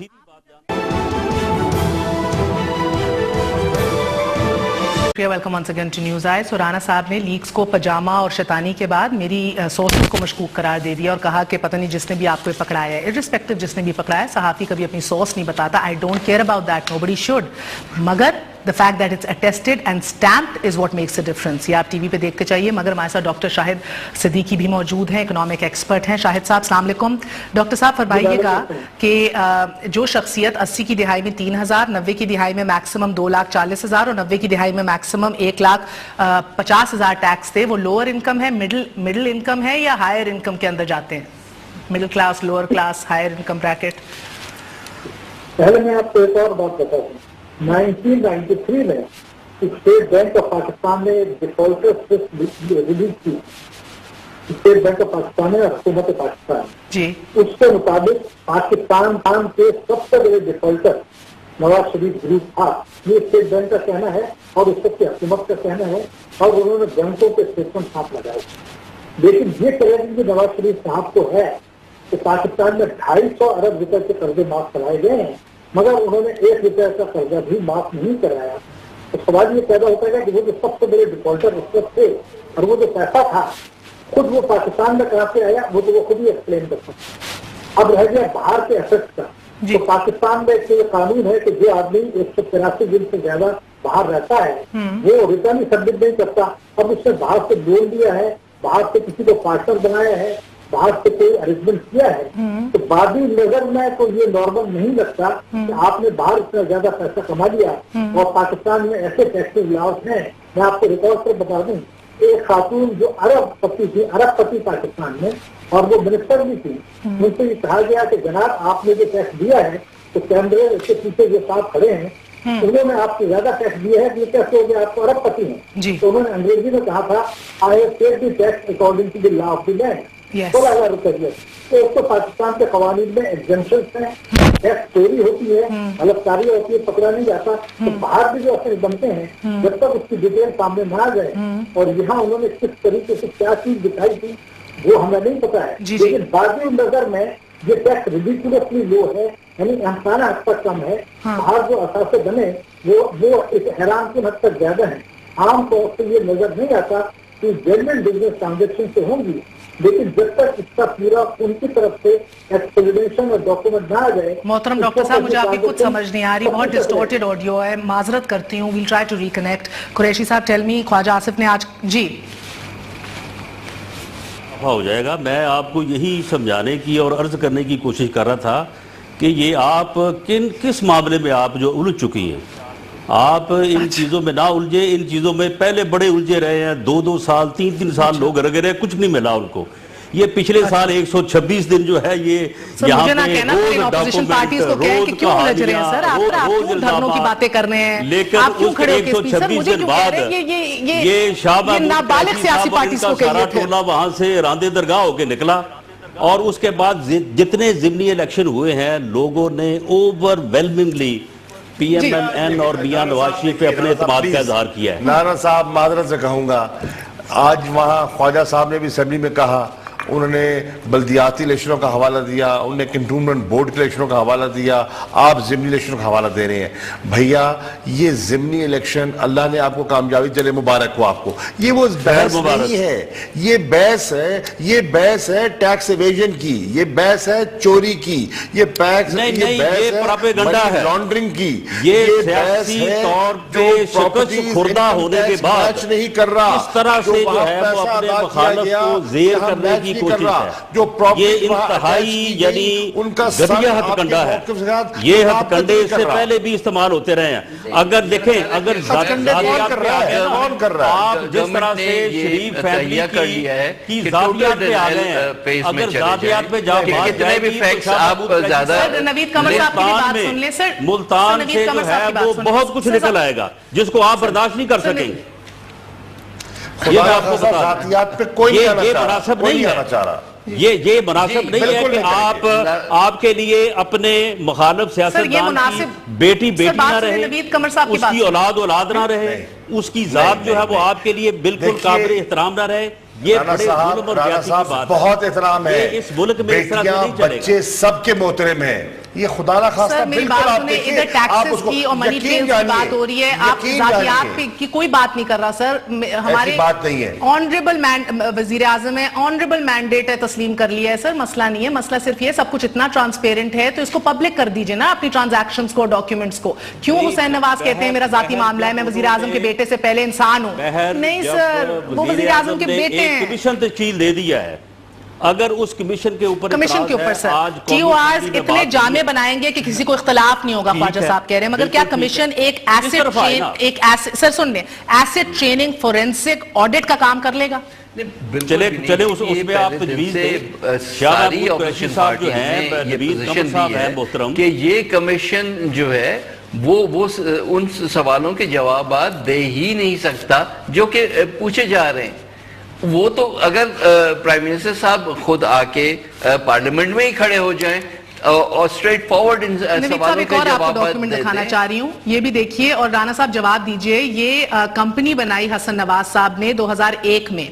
welcome once again to News I. So Rana صاحب نے لیکس کو پجامہ اور شیطانی کے بعد میری سورسز کو مشکوک قرار دے دیا اور کہا کہ پتہ نہیں جس نے بھی آپ کو پکڑایا ہے, irrespective جس نے بھی پکڑایا ہے, صحافی کبھی اپنی سورس نہیں بتاتا. I don't care about that, nobody should. مگر the fact that it's attested and stamped is what makes a difference. یہ آپ ٹی وی پہ دیکھ کے چاہیے. مگر ہمارے ساتھ ڈاکٹر شاہد صدیقی بھی موجود ہیں, اکنامک ایکسپرٹ ہیں. شاہد صاحب السلام علیکم. ڈاکٹر صاحب فرمائیے گا کہ جو شخصیت 80 کی دہائی میں 3,000, 90 کی دہائی میں میکسیمم 2,40,000 اور 90 کی دہائی میں میکسیمم 1,50,000 ٹیکس تھے, وہ لوور انکم ہے, مڈل انکم ہے, یا ہائر انکم کے اندر جاتے ہیں؟ Middle class, lower class, higher income bracket. پہلے میں آپ کو ایک اور بات بتا دوں, 1993 میں اسٹیٹ بینک آف پاکستان نے ڈیفالٹر ریلیز کی, اسٹیٹ بینک آف پاکستان اور حکومت پاکستان جی, اس کے مطابق پاکستان کے سب سے بڑے ڈیفالٹر نواز شریف گروپ تھا. یہ اسٹیٹ بینک کا کہنا ہے اور اس وقت کی حکومت کا کہنا ہے, اور انہوں نے بینکوں کے اسٹیٹمنٹ ہاتھ لگائے. لیکن یہ کریڈٹ جو نواز شریف صاحب کو ہے کہ پاکستان میں 250 ارب روپے کے قرضے معاف کرائے گئے ہیں, مگر انہوں نے 1 روپے کا قرضہ بھی معاف نہیں کرایا. تو سوال یہ پیدا ہوتا ہے کہ وہ جو سب سے بڑے ڈیفالٹر اس وقت تھے, اور وہ جو پیسہ تھا خود وہ پاکستان میں کہاں سے آیا, وہ تو وہ خود ہی ایکسپلین کرتا. اب رہ گیا باہر کے ایسٹس کا. تو پاکستان میں ایک قانون ہے کہ جو آدمی 183 دن سے زیادہ باہر رہتا ہے وہ ریٹرن ہی سبمٹ نہیں کرتا. اب اس نے باہر سے لون لیا ہے, باہر سے کسی کو پارٹنر بنایا ہے, باہر سے کوئی ارینجمنٹ کیا ہے, تو بادی نظر میں تو یہ نارمل نہیں لگتا کہ آپ نے باہر اتنا زیادہ پیسہ کما لیا اور پاکستان میں ایسے ٹیکسز لاؤس ہیں. میں آپ کو ریکارڈ پر بتا دوں, ایک خاتون جو ارب پتی تھی, ارب پتی پاکستان میں, اور وہ منسٹر بھی تھی, ان سے یہ کہا گیا کہ جناب آپ نے جو ٹیکس دیا ہے, تو کیمرے اس کے پیچھے جو صاحب کھڑے ہیں انہوں نے آپ سے زیادہ ٹیکس دیا ہے, یہ کیسے ہو گیا, آپ کو ارب پتی ہیں. تو انہوں نے انگریزی میں کہا تھا I have paid the tax according to the law of the land, 16,000 روپے دیا. تو ایک تو پاکستان کے قوانین میں ایگزمپشنز ہیں, ٹیکس چوری ہوتی ہے, غلط کاری ہوتی ہے, پکڑا نہیں جاتا. تو باہر بھی جو اثر بنتے ہیں جب تک اس کی ڈیٹیل سامنے نہ آ جائے, اور یہاں انہوں نے کس طریقے سے کیا چیز دکھائی تھی وہ ہمیں نہیں پتا ہے. لیکن بازی نظر میں یہ ٹیکس ریڈیکولسلی لو ہے, یعنی انسانہ حد تک کم ہے. باہر جو اثاثے بنے وہ ایک حیران کن حد تک زیادہ ہیں. عام طور سے یہ نظر نہیں آتا کہ جنرل بزنس ٹرانزیکشن سے ہوں گی, لیکن جب تک اس کا پورا ان کی طرف سے ایکسپلینیشن اور ڈاکومنٹ نہ آ جائے. محترم ڈاکٹر صاحب, مجھے آپ کی کچھ سمجھ نہیں آ رہی, بہت ڈسٹورٹڈ آڈیو ہے, معذرت کرتی ہوں. We'll try to reconnect. Qureshi صاحب ٹیل می, خواجہ آصف نے آج جی ہو جائے گا. میں آپ کو یہی سمجھانے کی اور عرض کرنے کی کوشش کر رہا تھا کہ یہ آپ کس معاملے میں آپ جو الجھ چکی ہیں, آپ ان چیزوں میں نہ الجھے، ان چیزوں میں پہلے بڑے الجھے رہے ہیں، 2 سال 3 سال لوگ رگے رہے، کچھ نہیں ملا ان کو. یہ پچھلے سال 126 دن جو ہے یہ یہاں پہ روز اپوزیشن پارٹیز کو کہیں کہ کیوں الجھ رہے ہیں سر، آپ کیوں دھرنوں کی باتیں کر رہے ہیں، لیکن آپ کیوں کھڑے ہو کے اسپیکر، مجھے کیوں کہہ رہے ہیں یہ شاہ نابالغ سیاسی پارٹیز کو سارا ٹولہ وہاں سے راندے درگاہ ہو کے نکلا. اور اس کے بعد جتنے ضمنی الیکشن ہوئے ہیں لوگوں نے over ویلمنگلی P M N N اور میاں نواز شریف پہ اپنے اعتماد کا اظہار کیا ہے. نانا صاحب معذرت سے کہوں گا، آج وہاں خواجہ صاحب نے بھی اسمبلی میں کہا، انہوں نے بلدیاتی الیکشنوں کا حوالہ دیا، انہوں نے کنٹونمنٹ بورڈ کے الیکشنوں کا حوالہ دیا، آپ ضمنی الیکشنوں کا حوالہ دے رہے ہیں. بھیا یہ ضمنی الیکشن اللہ نے آپ کو کامیابی چلے، مبارک ہو آپ کو. یہ وہ بحث نہیں ہے، یہ بحث ہے ٹیکس ایویژن کی، یہ بحث ہے چوری کی، یہ بحث ہے منی لانڈرنگ کی. یہ سیاسی طور پہ شکست خوردہ ہونے کے بعد نہیں کر رہا، اس طرح سے جو ہے وہ اپنے مخالف کو زیر کرنے کی کوشش ہے. یہ انتہائی یعنی گدیا ہتھ کنڈا ہے. یہ ہتھ کنڈے اس سے پہلے بھی استعمال ہوتے رہے ہیں. اگر دیکھیں اگر ذاتیات پہ آ گئے آپ جس طرح سے شریف فیملی کی ذاتیات پہ آ گئے ہیں، اگر ذاتیات پہ جا بات جائے گی تو ملتان سے جو ہے وہ بہت کچھ نکل آئے گا جس کو آپ برداشت نہیں کر سکیں گے. یہ میں آپ کو بتا ذاتیات پہ کوئی یہ مناسب نہیں ہے، یہ مناسب نہیں ہے کہ آپ کے لیے اپنے مخالف سیاستدان کی بیٹی نہ رہے، اس کی اولاد نہ رہے، اس کی ذات جو ہے وہ آپ کے لیے بالکل قابل احترام نہ رہے. یہ بڑے ظلم اور زیادتی کی بات ہے. بہت احترام ہے، اس ملک میں اس طرح سے نہیں چلے گا. بچے سب کے محترم ہیں. یہ خدا نہ خواستہ بالکل آپ دیکھیں، ادھر ٹیکسز کی اور منی ٹریلز کی بات ہو رہی ہے، آپ ذاتیات کی کوئی بات نہیں کر رہا سر. ہمارے آنریبل وزیر اعظم ہے، آنریبل مینڈیٹ ہے، تسلیم کر لیا ہے سر. مسئلہ نہیں ہے، مسئلہ صرف یہ سب کچھ اتنا ٹرانسپیرنٹ ہے تو اس کو پبلک کر دیجئے نا، اپنی ٹرانزیکشنز کو، ڈاکیومنٹس کو. کیوں حسین نواز کہتے ہیں میرا ذاتی معاملہ ہے، میں وزیر اعظم کے بیٹے سے پہلے انسان ہوں؟ نہیں سر، وہ وزیر اعظم کے بیٹے ہیں. ایک کمیشن تشکیل دے دیا ہے، اگر اس کمیشن کے اوپر سر ٹی او آرز اتنے جامع بنائیں گے کہ کسی کو اختلاف نہیں ہوگا. خواجہ صاحب کہہ رہے ہیں مگر کیا کمیشن ایک سر سن لیں ایسٹ ٹریننگ فورینسک آڈٹ کا کام کر لے گا؟ چلے اس میں آپ تجویز دیں. ساری اپوزیشن پارٹیز نے یہ پوزیشن دی ہے کہ یہ کمیشن جو ہے وہ ان سوالوں کے جوابات دے ہی نہیں سکتا جو کہ پوچھے جا رہے ہیں. وہ تو اگر پرائم منسٹر صاحب خود آ کے پارلیمنٹ میں ہی کھڑے ہو جائیں اور سٹریٹ فارورڈ ان سوالوں کے جوابات دے دکھانا چاہ رہی ہوں، یہ بھی دیکھیے اور رانا صاحب جواب دیجئے. یہ کمپنی بنائی حسن نواز صاحب نے 2001 میں،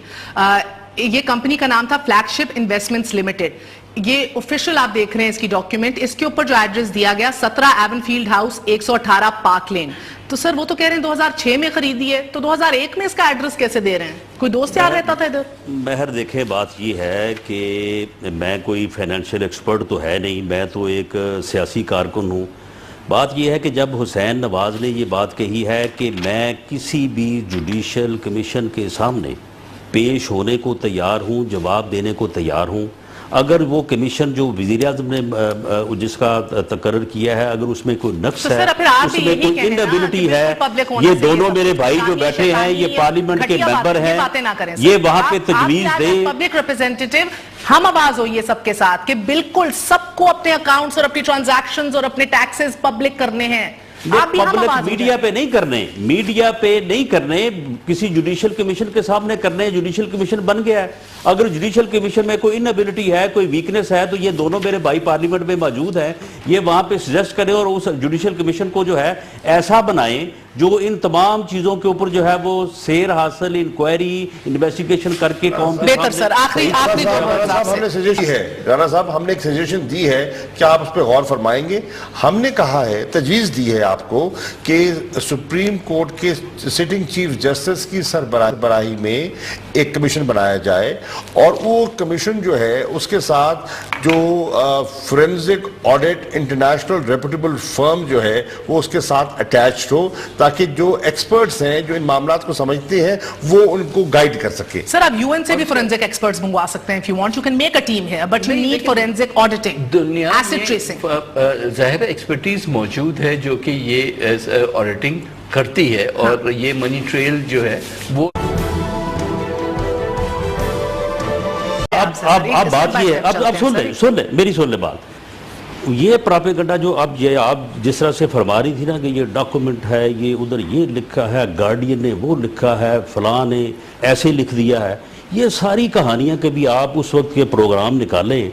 یہ کمپنی کا نام تھا فلیگ شپ انویسٹمنٹس لمیٹڈ. یہ آفیشل آپ دیکھ رہے ہیں اس کی ڈاکیومنٹ، اس کے اوپر جو ایڈریس دیا گیا 17 ایون فیلڈ ہاؤس 118 پارک لین. تو سر وہ تو کہہ رہے ہیں 2006 میں خریدی ہے، تو 2001 میں اس کا ایڈریس کیسے دے رہے ہیں؟ کوئی دوست یار رہتا تھا ادھر؟ مہر دیکھیں بات یہ ہے کہ میں کوئی فائنینشیل ایکسپرٹ تو ہے نہیں، میں تو ایک سیاسی کارکن ہوں. بات یہ ہے کہ جب حسین نواز نے یہ بات کہی ہے کہ میں کسی بھی جوڈیشل کمیشن کے سامنے پیش ہونے کو تیار ہوں، جواب دینے کو تیار ہوں، اگر وہ کمیشن جو وزیر اعظم نے جس کا تقرر کیا ہے اگر اس میں کوئی نقص ہے، اس میں کوئی انیبلٹی ہے، یہ دونوں میرے بھائی جو بیٹھے ہیں یہ پارلیمنٹ کے ممبر ہیں، یہ وہاں پہ تجویز دیں. پبلک ریپرزینٹیٹیو ہم آواز ہوئیے سب کے ساتھ کہ بالکل سب کو اپنے اکاؤنٹس اور اپنی ٹرانزیکشنز اور اپنے ٹیکسز پبلک کرنے ہیں. پبلک میڈیا پہ نہیں کرنے، میڈیا پہ نہیں کرنے، کسی جوڈیشل کمیشن کے سامنے کرنے. جوڈیشل کمیشن بن گیا ہے، اگر جوڈیشل کمیشن میں کوئی انیبلٹی ہے، کوئی ویکنس ہے تو یہ دونوں میرے بھائی پارلیمنٹ میں موجود ہیں، یہ وہاں پہ سجیسٹ کریں اور اس جوڈیشل کمیشن کو جو ہے ایسا بنائیں جو ان تمام چیزوں کے اوپر جو ہے وہ سیر حاصل، انکوائری، انویسٹیگیشن کر کے قوم کے بہتر. سر آخری ہم نے سجیشن ہے رانا صاحب، ہم نے ایک سجیشن دی ہے کہ آپ اس پہ غور فرمائیں گے. ہم نے کہا ہے، تجویز دی ہے آپ کو کہ سپریم کورٹ کے سٹنگ چیف جسٹس کی سربراہی میں ایک کمیشن بنایا جائے اور وہ کمیشن جو ہے اس کے ساتھ جو فورینزک آڈٹ انٹرنیشنل ریپوٹیبل فرم جو ہے وہ اس کے ساتھ اٹیچڈ ہو تاکہ جو ایکسپرٹس ہیں جو ان معاملات کو سمجھتے ہیں وہ ان کو گائیڈ کر سکے. سر آپ یو این سے بھی فورینزک ایکسپرٹس منگوا سکتے ہیں. if you want you can make a team here but you need forensic auditing, asset tracing. ظاہر ایکسپرٹیز موجود ہے جو کہ یہ آڈیٹنگ کرتی ہے اور یہ منی ٹریل جو ہے وہ اب بات یہ ہے، اب سن لیں میری سن لیں بات، یہ پراپیگنڈا جو اب یہ آپ جس طرح سے فرما رہی تھی نا کہ یہ ڈاکومنٹ ہے، یہ ادھر یہ لکھا ہے، گارڈین نے وہ لکھا ہے، فلاں نے ایسے لکھ دیا ہے، یہ ساری کہانیاں کبھی آپ اس وقت کے پروگرام نکالیں،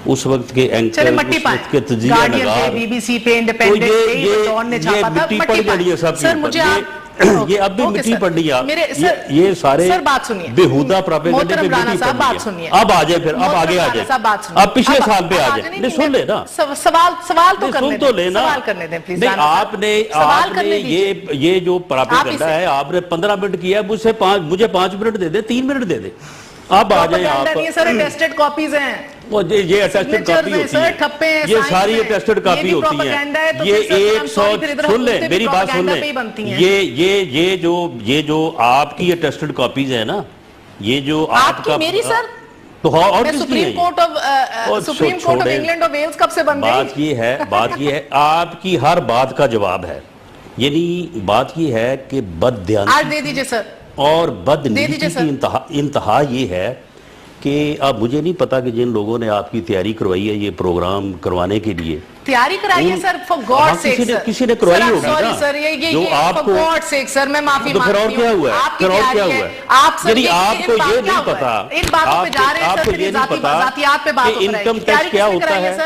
اس وقت کے اینکر، اس وقت کے تجزیہ نگار، بی بی سی پہ انڈیپینڈنٹ پہ یہ مٹی پڑ گئی ہے سب کی، یہ اب بھی مٹی پڑ رہی ہے، یہ سارے بےہودہ پراپیگنڈے کے مٹی پڑ رہی ہے۔ اب آ جائے پھر، اب آگے آ جائے، اب پچھلے سال پہ آ جائے، نہیں سن لے نا، سوال تو سن تو لینا، نہیں آپ نے یہ جو پراپیگنڈا ہے آپ نے 15 منٹ کیا ہے، مجھے 5 منٹ دے دے، 3 منٹ دے دے، اب آ جائیں آپ، یہ سارے ٹیسٹڈ کاپیز ہیں، یہ اٹیسٹڈ کاپی ہوتی ہے، یہ ساری اٹیسٹڈ کاپی ہوتی ہیں، یہ 100 سن لیں میری بات سن لیں، یہ جو آپ کی اٹیسٹڈ کاپیز ہیں نا، یہ جو آپ کا میری سر تو اور کس کی ہے، سپریم کورٹ آف انگلینڈ اور ویلز کب سے بن گئی؟ بات یہ ہے آپ کی ہر بات کا جواب ہے، یعنی بات یہ ہے کہ بددیانتی آج دے دیجئے سر، اور بدنیتی کی انتہا یہ ہے کہ اب مجھے نہیں پتا کہ جن لوگوں نے آپ کی تیاری کروائی ہے یہ پروگرام کروانے کے لیے، تیاری کرائی ہے سر، فور گاڈ سیک سر، کسی نے کرائی ہوگی نا، سر یہ جو آپ کو، فور گاڈ سیک سر میں معافی تو پھر اور کیا ہوا ہے، پھر اور کیا ہوا ہے، یعنی آپ کو یہ نہیں پتا، آپ کو یہ نہیں پتا کہ انکم ٹیکس کیا ہوتا ہے،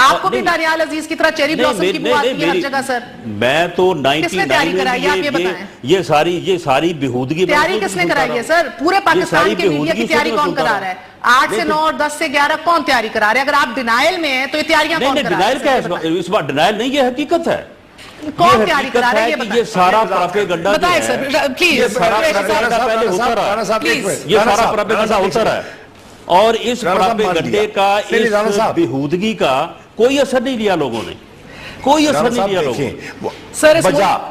آپ کو بھی دانیال عزیز کی طرح چیری بلاسم کی بو آتی ہے ہر جگہ سر، میں تو 99 میں یہ ساری بہودگی تیاری کس نے کرائی ہے سر؟ پورے پاکستان کے میڈیا کی تیاری کون کرا رہا ہے؟ 8 سے 9 اور 10 سے 11 کون تیاری کرا رہا ہے؟ اگر آپ ڈینائل میں ہیں تو یہ تیاریاں کون کرا رہا ہے؟ ڈینائل کیا ہے اس بات؟ ڈینائل نہیں، یہ حقیقت ہے، کون تیاری کرا رہا ہے؟ یہ سارا پراپیگنڈا جو ہے یہ سارا پراپیگنڈا ہوتا رہا ہے، اور اس پراپیگنڈے کا، اس بہودگی کا کوئی اثر نہیں لیا لوگوں نے، کوئی اثر نہیں لیا لوگوں نے۔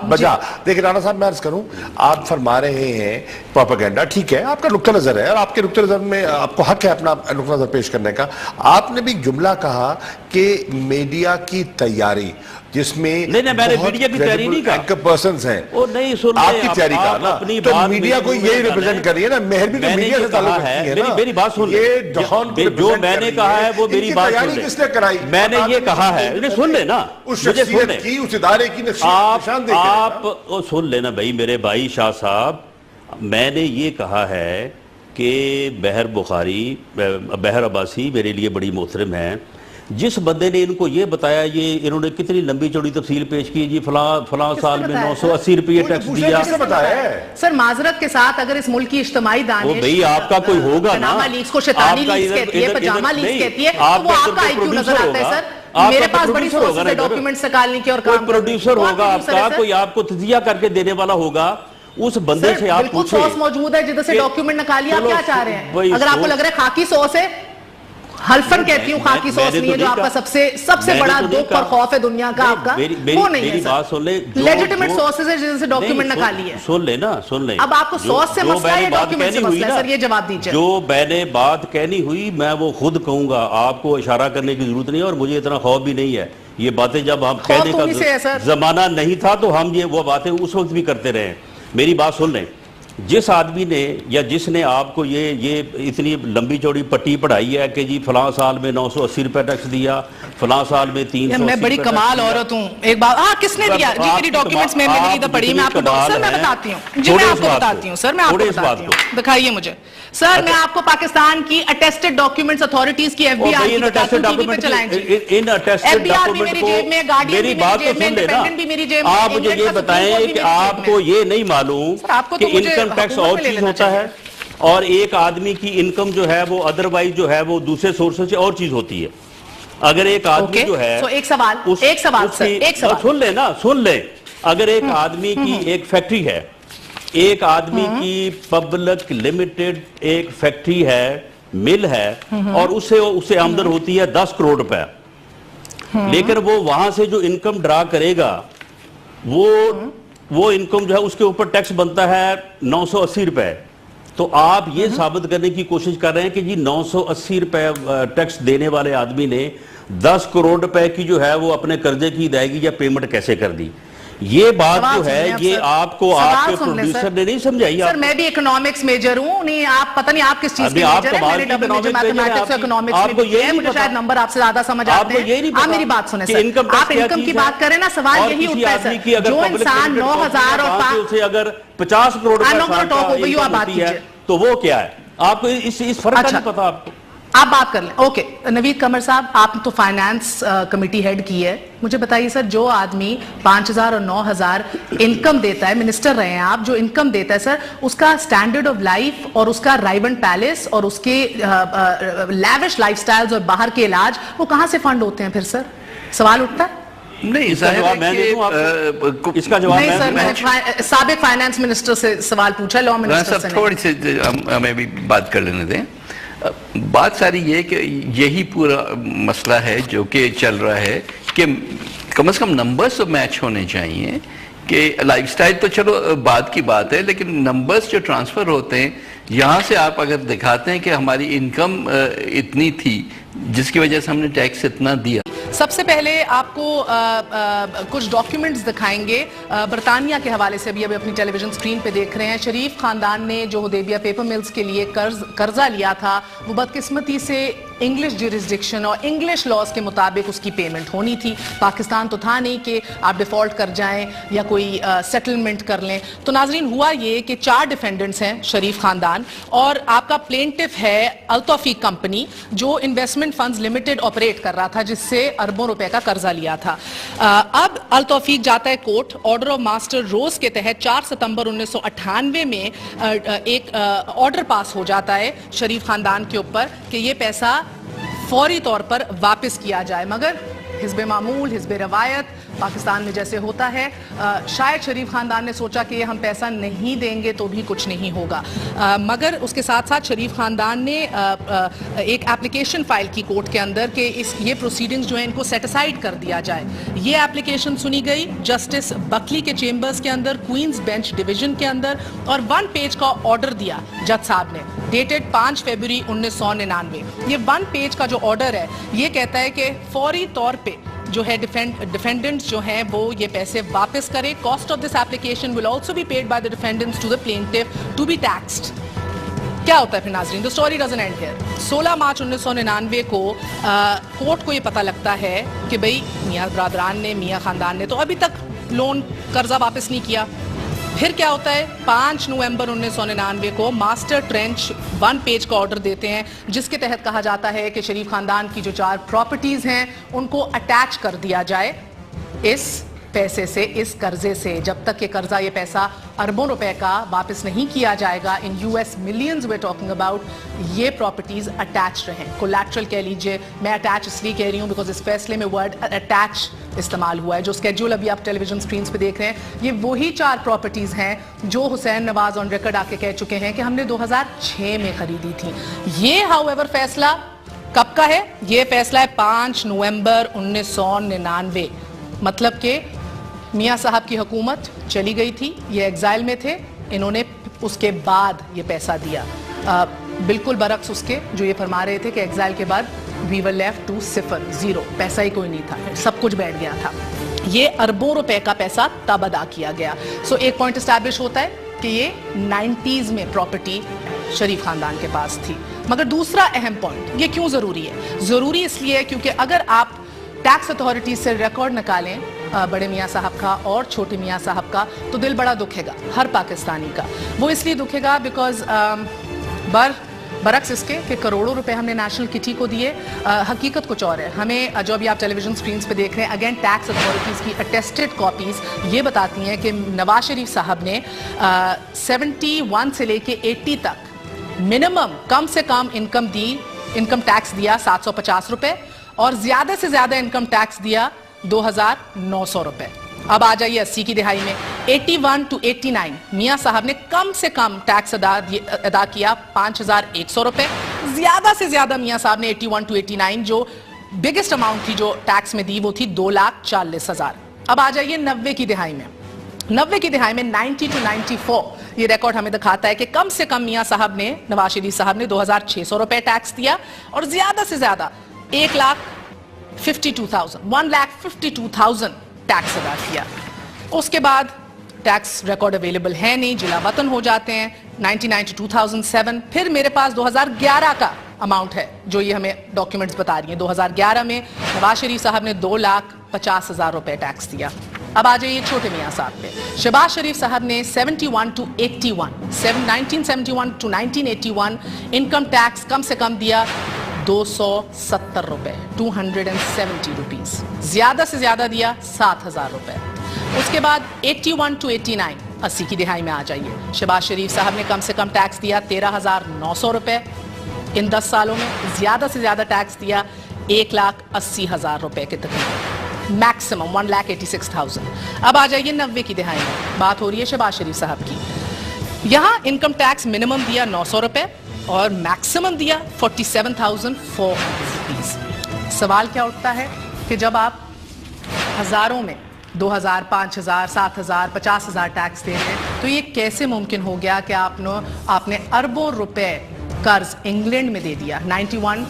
بجا دیکھیں رانا صاحب، میں عرض کروں، آپ فرما رہے ہیں پروپیگنڈا، ٹھیک ہے، آپ کا نقطہ نظر ہے اور آپ کے نقطہ نظر میں آپ کو حق ہے اپنا نقطہ نظر پیش کرنے کا۔ آپ نے بھی جملہ کہا کہ میڈیا کی تیاری جس میں نہیں میں نے میڈیا کی تیاری نہیں کہا، اینکر پرسنز ہیں، آپ کی تیاری کہا نا، تو میڈیا کو یہی ریپرزینٹ کر رہی ہے نا، مہر بھی تو میڈیا سے تعلق رکھتی ہے نا، میری بات سن لیں، جو میں نے کہا ہے وہ میری بات سن لیں، کس نے کرائی؟ میں نے یہ کہا ہے، سن لیں نا، اس شخصیت کی، اس ادارے کی نشان دے آپ سن لینا بھائی میرے بھائی شاہ صاحب، میں نے یہ کہا ہے کہ بہر بخاری، بہر عباسی میرے لیے بڑی محترم ہیں، جس بندے نے ان کو یہ بتایا، یہ انہوں نے کتنی لمبی چوڑی تفصیل پیش کی، جی فلاں سال میں 980 روپے ٹیکس دیا، سر معذرت کے ساتھ اگر اس ملک کی اجتماعی دانش، وہ بھئی آپ کا کوئی ہوگا نا، پناما لیگز کو شیطانی لیگز کہتی ہے، پجامہ لیگز کہتی ہے، تو وہ آپ کا آئی کیوں نظر آتا ہے سر؟ میرے پاس بڑی سورسز ہے ڈاکیومنٹس نکالنے کی اور کام کرنے کی، کوئی پروڈیوسر ہوگا آپ کا، کوئی آپ کو تجزیہ کر کے دینے والا ہوگا، اس بندے سے آپ پوچھیں، بالکل سوس موجود ہے جدھر سے ڈاکیومنٹ نکالی، آپ کیا چاہ رہے ہیں؟ اگر آپ کو لگ رہا ہے خاکی سوس ہے، حلفن کہتی ہوں خاکی سوس نہیں ہے، جو آپ کا سب سے بڑا دکھ اور خوف ہے دنیا کا آپ کا، وہ نہیں ہے سر، لیجیٹیمیٹ سورسز ہے جن سے ڈاکیومنٹ نکالی ہے۔ سن لیں نا، سن لیں، اب آپ کو سورس سے مسئلہ ہے یا ڈاکیومنٹ سے مسئلہ ہے؟ سر یہ جواب دیجئے، جو میں نے بات کہنی ہوئی میں وہ خود کہوں گا، آپ کو اشارہ کرنے کی ضرورت نہیں ہے، اور مجھے اتنا خوف بھی نہیں ہے، یہ باتیں جب ہم کہنے کا زمانہ نہیں تھا تو ہم یہ وہ باتیں اس وقت بھی کرتے رہے ہیں۔ میری بات سن لیں، جس آدمی نے یا جس نے آپ کو یہ اتنی لمبی چوڑی پٹی پڑھائی ہے کہ جی فلاں سال میں 980 روپے ٹیکس دیا، فلاں سال میں 300، میں بڑی کمال عورت ہوں، ایک بات، ہاں کس نے دیا جی؟ میری ڈاکیومنٹس میں میری ادھر پڑھی، میں آپ کو سر میں بتاتی ہوں جی، میں آپ کو بتاتی ہوں سر، میں آپ کو بتاتی ہوں، دکھائیے مجھے سر، میں آپ کو پاکستان کی اٹیسٹڈ ڈاکیومنٹس اتھارٹیز کی ایف بی آر کی بتاتی ہوں، ٹی وی پہ چلائیں جی، ایف بی آر بھی میری جیب میں، گارڈین بھی میری جیب میں، انڈیپینڈنٹ بھی میری جیب میں، آپ مجھے یہ بتائیں کہ آپ کو یہ نہیں معلوم کہ انکم ٹیکس اور چیز ہوتا ہے اور ایک آدمی کی انکم جو ہے وہ ادروائز جو ہے وہ دوسرے سورسز سے اور چیز ہوتی ہے؟ اگر ایک آدمی جو ہے، ایک سوال سن لیں نا، سن لیں، اگر ایک آدمی کی ایک فیکٹری ہے، ایک آدمی کی پبلک لمیٹڈ ایک فیکٹری ہے، مل ہے، اور اسے آمدن ہوتی ہے 10 کروڑ روپے، لیکن وہ وہاں سے جو انکم ڈرا کرے گا وہ انکم جو ہے اس کے اوپر ٹیکس بنتا ہے 980 روپے، تو آپ یہ ثابت کرنے کی کوشش کر رہے ہیں کہ جی 980 روپے ٹیکس دینے والے آدمی نے 10 کروڑ روپے کی جو ہے وہ اپنے قرضے کی ادائیگی یا پیمنٹ کیسے کر دی؟ یہ بات جو ہے یہ آپ کو آپ کے پروڈیوسر نے نہیں سمجھائی. سر میں بھی اکنامکس میجر ہوں, نہیں آپ پتہ نہیں آپ کس چیز کے میجر ہیں, میں نے ڈبل میجر میتھمیٹکس اور اکنامکس میں بھی ہے, مجھے شاید نمبر آپ سے زیادہ سمجھ آتے ہیں. آپ میری بات سنیں سر, آپ انکم کی بات کریں نا, سوال یہی اٹھتا ہے سر, جو انسان 9,000 اور اگر 50 کروڑ ہوتی ہے تو وہ کیا ہے, آپ کو اس فرق کا نہیں پتا. آپ کو آپ بات کر لیں. اوکے نوید قمر صاحب, آپ تو فائنانس کمیٹی ہیڈ کی ہے, مجھے بتائیے سر, جو آدمی 5,000 اور 9,000 انکم دیتا ہے, منسٹر رہے ہیں آپ, جو انکم دیتا ہے سر, اس کا سٹینڈرڈ آف لائف اور اس کا رائبن پیلس اور اس کے لیوش لائف سٹائلز اور باہر کے علاج, وہ کہاں سے فنڈ ہوتے ہیں پھر سر؟ سوال اٹھتا ہے. نہیں, اس کا جواب نہیں سر, سابق فائنانس منسٹر سے سوال پوچھا, لا منسٹر سے. تھوڑی سی ہمیں بھی بات کر لینے دیں. بات ساری یہ کہ یہی پورا مسئلہ ہے جو کہ چل رہا ہے کہ کم از کم نمبرز تو میچ ہونے چاہیے, کہ لائف سٹائل تو چلو بات کی بات ہے, لیکن نمبرز جو ٹرانسفر ہوتے ہیں یہاں سے, آپ اگر دکھاتے ہیں کہ ہماری انکم اتنی تھی جس کی وجہ سے ہم نے ٹیکس اتنا دیا. سب سے پہلے آپ کو کچھ ڈاکیومنٹس دکھائیں گے برطانیہ کے حوالے سے, ابھی اپنی ٹیلی ویژن سکرین پہ دیکھ رہے ہیں. شریف خاندان نے جو حدیبیہ پیپر ملز کے لیے قرضہ لیا تھا, وہ بدقسمتی سے انگلش جیورسڈکشن اور انگلش لاز کے مطابق اس کی پیمنٹ ہونی تھی. پاکستان تو تھا نہیں کہ آپ ڈیفالٹ کر جائیں یا کوئی سیٹلمنٹ کر لیں. تو ناظرین ہوا یہ کہ 4 ڈیفینڈنٹس ہیں شریف خاندان, اور آپ کا پلینٹف ہے التوفیق کمپنی, جو انویسٹمنٹ فنڈز لمیٹڈ آپریٹ کر رہا تھا, جس سے اربوں روپے کا قرضہ لیا تھا. اب التوفیق جاتا ہے کورٹ, آرڈر آف ماسٹر روز کے تحت 4 ستمبر 1998 میں ایک آرڈر پاس ہو جاتا ہے شریف خاندان کے اوپر کہ یہ پیسہ فوری طور پر واپس کیا جائے. مگر حزب معمول, حزب روایت پاکستان میں جیسے ہوتا ہے, شاید شریف خاندان نے سوچا کہ ہم پیسہ نہیں دیں گے تو بھی کچھ نہیں ہوگا. مگر اس کے ساتھ ساتھ شریف خاندان نے ایک اپلیکیشن فائل کی کورٹ کے اندر کہ یہ پروسیڈنگز جو ہیں ان کو سیٹ اسائیڈ کر دیا جائے. یہ اپلیکیشن سنی گئی جسٹس بکلی کے چیمبرز کے اندر, کوئنز بینچ ڈویژن کے اندر, اور 1 پیج کا آرڈر دیا جج صاحب نے, ڈیٹڈ 5 فیبروری 1999. یہ 1 پیج کا جو آرڈر ہے یہ کہتا ہے کہ فوری طور پہ جو ہے ڈیفینڈنٹس جو ہیں وہ یہ پیسے واپس کرے. Cost of this application will also be paid by the defendants to the plaintiff to be taxed. کیا ہوتا ہے پھر ناظرین, the story doesn't end here. 16 March 1999 کو کورٹ کو یہ پتہ لگتا ہے کہ بھئی میاں برادران نے, میاں خاندان نے تو ابھی تک لون قرضہ واپس نہیں کیا. پھر کیا ہوتا ہے, 5 نومبر 1999 کو ماسٹر ٹرینچ 1 پیج کا آرڈر دیتے ہیں, جس کے تحت کہا جاتا ہے کہ شریف خاندان کی جو 4 پراپرٹیز ہیں ان کو اٹیچ کر دیا جائے اس پیسے سے, اس قرضے سے. جب تک یہ قرضہ, یہ پیسہ اربوں روپے کا واپس نہیں کیا جائے گا, ان US millions way talking about, یہ پراپرٹیز اٹیچ رہیں. کولیٹرل کہہ لیجئے, میں اٹیچ اس لیے کہہ رہی ہوں بیکاز اس فیصلے میں ورڈ اٹیچ استعمال ہوا ہے. جو اسکیڈول ابھی آپ ٹیلی ویژن سکرینز پہ دیکھ رہے ہیں, یہ وہی 4 پراپرٹیز ہیں جو حسین نواز آن ریکارڈ آ کے کہہ چکے ہیں کہ ہم نے 2006 میں خریدی تھی. یہ ہاؤ ایور فیصلہ کب کا ہے؟ یہ فیصلہ ہے 5 نومبر 1999. مطلب کہ میاں صاحب کی حکومت چلی گئی تھی, یہ ایگزائل میں تھے, انہوں نے اس کے بعد یہ پیسہ دیا. بالکل برعکس اس کے جو یہ فرما رہے تھے کہ ایگزائل کے بعد we were left to 0, پیسہ ہی کوئی نہیں تھا, سب کچھ بیٹھ گیا تھا. یہ اربوں روپے کا پیسہ تب ادا کیا گیا. سو ایک پوائنٹ اسٹیبلش ہوتا ہے کہ یہ 90s میں پراپرٹی شریف خاندان کے پاس تھی. مگر دوسرا اہم پوائنٹ, یہ کیوں ضروری ہے؟ ضروری اس لیے کیونکہ اگر آپ ٹیکس اتھارٹی سے ریکارڈ نکالیں بڑے میاں صاحب کا اور چھوٹے میاں صاحب کا, تو دل بڑا دکھے گا ہر پاکستانی کا. وہ اس لیے دکھے گا بیکاز برعکس اس کے کہ کروڑوں روپے ہم نے نیشنل کٹی کو دیے, حقیقت کچھ اور ہے. ہمیں جو ابھی آپ ٹیلی ویژن سکرینز پہ دیکھ رہے ہیں, اگین ٹیکس اتھارٹیز کی اٹیسٹڈ کاپیز یہ بتاتی ہیں کہ نواز شریف صاحب نے 71 سے لے کے 80 تک منیمم کم سے کم انکم ٹیکس دیا 750 روپے, اور زیادہ سے زیادہ انکم ٹیکس دیا 2900 روپے. اب آ جائیے 80 کی دہائی میں, 81 to 89 میاں صاحب نے کم سے کم ٹیکس ادا کیا 5100 روپے. زیادہ سے زیادہ میاں صاحب نے 81 to 89 جو بگسٹ اماؤنٹ تھی جو ٹیکس میں دی وہ تھی 2,40,000. اب آ جائیے 90 کی دہائی میں. 90 کی دہائی میں 90 to 94 یہ ریکارڈ ہمیں دکھاتا ہے کہ کم سے کم میاں صاحب نے, نواز شریف صاحب نے 2600 روپے ٹیکس دیا, اور زیادہ سے زیادہ 1,52,000 ٹیکس ادا کیا. اس کے بعد ٹیکس ریکارڈ اویلیبل ہے نہیں, جلا وطن ہو جاتے ہیں. 99 to 2007 پھر میرے پاس 2011 کا اماؤنٹ ہے جو یہ ہمیں ڈاکیومنٹس بتا رہی ہیں. 2011 میں نواز شریف صاحب نے 2,50,000 روپے ٹیکس دیا. اب آ جائیے چھوٹے میاں صاحب پہ. شہباز شریف صاحب نے 71 to 81 1971 to 1981 انکم ٹیکس کم سے کم دیا 270 روپے, 270 روپیز. زیادہ سے زیادہ دیا 7,000 روپے. اس کے بعد 81 to 89 80 کی دہائی میں آ جائیے. شہباز شریف صاحب نے کم سے کم ٹیکس دیا 13,900 روپے ان 10 سالوں میں. زیادہ سے زیادہ ٹیکس دیا 1,80,000 روپے کے تقریباً, میکسیمم 1,86,000. اب آ جائیے 90 کی دہائی میں, بات ہو رہی ہے شہباز شریف صاحب کی. یہاں انکم ٹیکس منیمم دیا 900 روپے اور میکسیمم دیا 47,400 روپیز. سوال کیا اٹھتا ہے کہ جب آپ ہزاروں میں 2,000, 5,000, 7,000, 50,000 ٹیکس دے رہے ہیں تو یہ کیسے ممکن ہو گیا کہ آپ نے اربوں روپے قرض انگلینڈ میں دے دیا. 91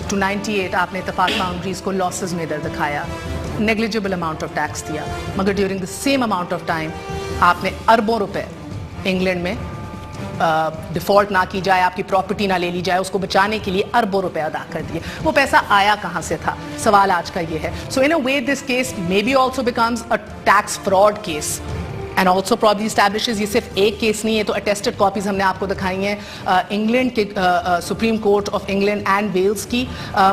to 98 آپ نے اتفاق باؤنڈریز کو لاسز میں در دکھایا, نیگلیجبل اماؤنٹ آف ٹیکس دیا, مگر during the same amount of time آپ نے اربوں روپے انگلینڈ میں ڈیفالٹ نہ کی جائے, آپ کی پراپرٹی نہ لے لی جائے, اس کو بچانے کے لیے اربوں روپے ادا کر دیے. وہ پیسہ آیا کہاں سے تھا, سوال آج کا یہ ہے. So in a way this case may be also becomes a tax fraud case and also probably establishes. یہ صرف ایک کیس نہیں ہے, تو اٹیسٹڈ کاپیز ہم نے آپ کو دکھائی ہیں انگلینڈ کے supreme court of England and Wales کی.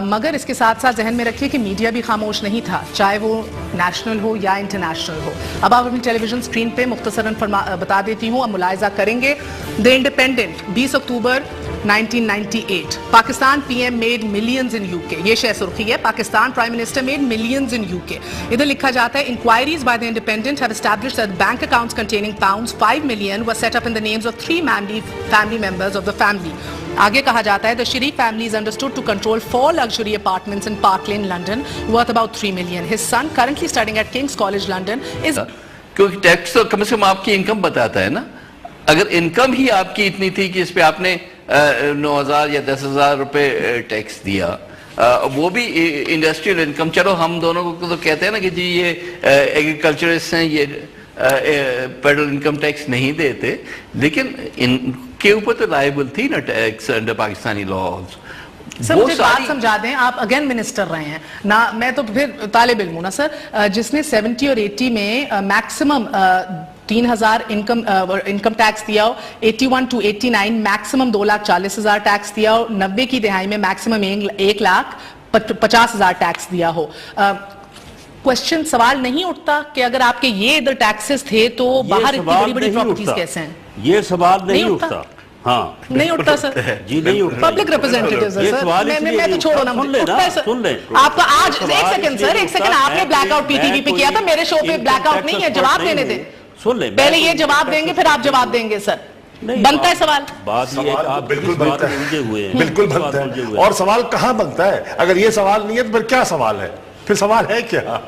مگر اس کے ساتھ ساتھ ذہن میں رکھیے کہ میڈیا بھی خاموش نہیں تھا, چاہے وہ نیشنل ہو یا انٹرنیشنل ہو. اب آپ اپنی ٹیلی ویژن اسکرین پہ مختصراً بتا دیتی ہوں, اب ملاحظہ کریں گے. The Independent 20 October 1998 Pakistan P M made millions in UK. یہ شے سرخی ہے, Pakistan prime minister made millions in UK. ادھر لکھا جاتا ہے inquiries by the Independent have established that bank accounts containing pounds 5 million were set up in the names of 3 family members of the family. آگے کہا جاتا ہے the Sharif family is understood to control 4 luxury apartments in Park Lane, London worth about 3 million. His son currently studying at King's College, London is کیونکہ tax تو کم سے کم آپ کی income بتاتا ہے نا. اگر انکم ہی آپ کی اتنی تھی کہ اس پہ آپ نے 9,000 یا 10,000 روپے ٹیکس دیا, وہ بھی انڈسٹریل انکم. چلو ہم دونوں کو تو کہتے ہیں نا کہ جی یہ ایگریکلچرسٹ ہیں, یہ فیڈرل انکم ٹیکس نہیں دیتے, لیکن ان کے اوپر تو لائبل تھی نا ٹیکس انڈر پاکستانی لاز. سر مجھے بات سمجھا دیں, آپ اگین منسٹر رہے ہیں نا, میں تو پھر طالب علم ہوں نا سر, جس نے 70 اور 80 میں میکسیمم 3,000 انکم ٹیکس دیا ہو, 81 to 89 میکسیمم 2,40,000 ٹیکس دیا ہو, 90 کی دہائی میں میکسیمم 1,50,000 ٹیکس دیا ہو. کوشچن سوال نہیں اٹھتا کہ اگر آپ کے یہ ادھر ٹیکسز تھے تو باہر اتنی بڑی بڑی پراپرٹیز کیسے ہیں؟ یہ سوال نہیں اٹھتا. ہاں نہیں اٹھتا سر, جی نہیں اٹھتا. پبلک ریپرزینٹیوز ہے سر, میں تو چھوڑو نا, سن لیں آپ کا آج ایک سیکنڈ آپ نے black out P T V پہ کیا تھا, میرے شو پہ بلیک آؤٹ نہیں ہے, جواب دینے دیں. سن لیں, پہلے یہ جواب دیں گے پھر آپ جواب دیں گے. سر بنتا ہے سوال, بات یہ آپ بالکل بنتا ہے, ہوئے ہیں, بالکل بنتا ہے. اور سوال کہاں بنتا ہے؟ اگر یہ سوال نہیں ہے تو پھر کیا سوال ہے؟ پھر سوال ہے کیا؟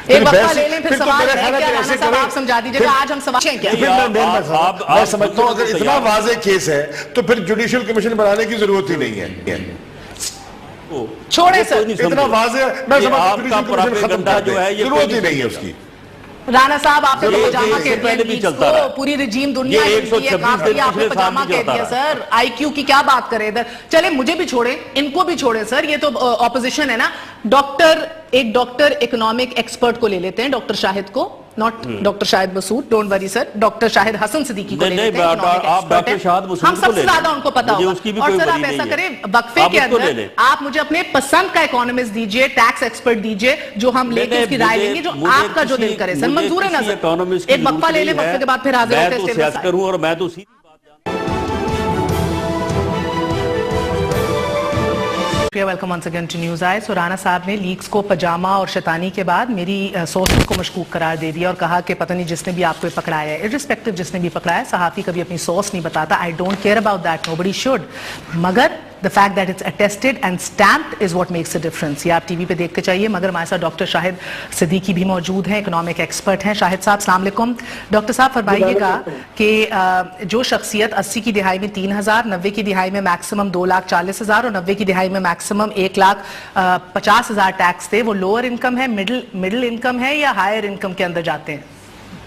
ایک وقفہ لے لیں, پھر سوال ہے کیا؟ رانا صاحب آپ سمجھا دیجئے گا آج ہم سوال کیا. میں سمجھتا ہوں اگر اتنا واضح کیس ہے تو پھر جوڈیشل کمیشن بنانے کی ضرورت ہی نہیں ہے. چھوڑیں سر, اتنا واضح میں سمجھتا ہوں جوڈیشل کمیشن ختم کر دیں, ضرورت ہی نہیں ہے اس کی. رانا صاحب آپ نے تو پجامہ کہہ دیا لیگز کو, پوری رجیم دنیا کی ہے, کافی آپ نے پجامہ کہہ دیا. سر آئی کیو کی کیا بات کرے ادھر, چلیں مجھے بھی چھوڑیں, ان کو بھی چھوڑیں سر, یہ تو اپوزیشن ہے نا. ایک ڈاکٹر اکنامک ایکسپرٹ کو لے لیتے ہیں, ڈاکٹر شاہد کو, not doctor Shahid Masood, don't worry sir, doctor شاہد حسن صدیقی کو لے لیتے ہیں, ہم سب سے زیادہ ان کو پتا ہوگا. اور سر آپ ایسا کریں, وقفے کے اندر آپ مجھے اپنے پسند کا اکانومسٹ دیجئے, ٹیکس ایکسپرٹ دیجئے, جو ہم لے کے اس کی رائے لیں گے, جو آپ کا جو دل کرے. سر منظور ہے نا سر, ایک وقفہ لے لیں, وقفے کے بعد پھر حاضر ہوتے ہیں. Welcome once again to News I. So Rana صاحب نے لیکس کو پجامہ اور شیطانی کے بعد میری سورسز کو مشکوک قرار دے دیا اور کہا کہ پتہ نہیں جس نے بھی آپ کو پکڑایا ہے, irrespective جس نے بھی پکڑایا ہے, صحافی کبھی اپنی سورس نہیں بتاتا. I don't care about that, nobody should. مگر the fact that it's attested and stamped is what makes a difference. یہ آپ ٹی وی پہ دیکھ کے چاہیے. مگر ہمارے ساتھ ڈاکٹر شاہد صدیقی بھی موجود ہیں, اکنامک ایکسپرٹ ہیں. شاہد صاحب السلام علیکم. ڈاکٹر صاحب فرمائیے گا کہ جو شخصیت 80 کی دہائی میں 3,000, 90 کی دہائی میں میکسیمم 2,40,000 اور 90 کی دہائی میں میکسیمم 1,50,000 ٹیکس تھے, وہ لوور انکم ہے, مڈل انکم ہے یا ہائر انکم کے اندر جاتے ہیں؟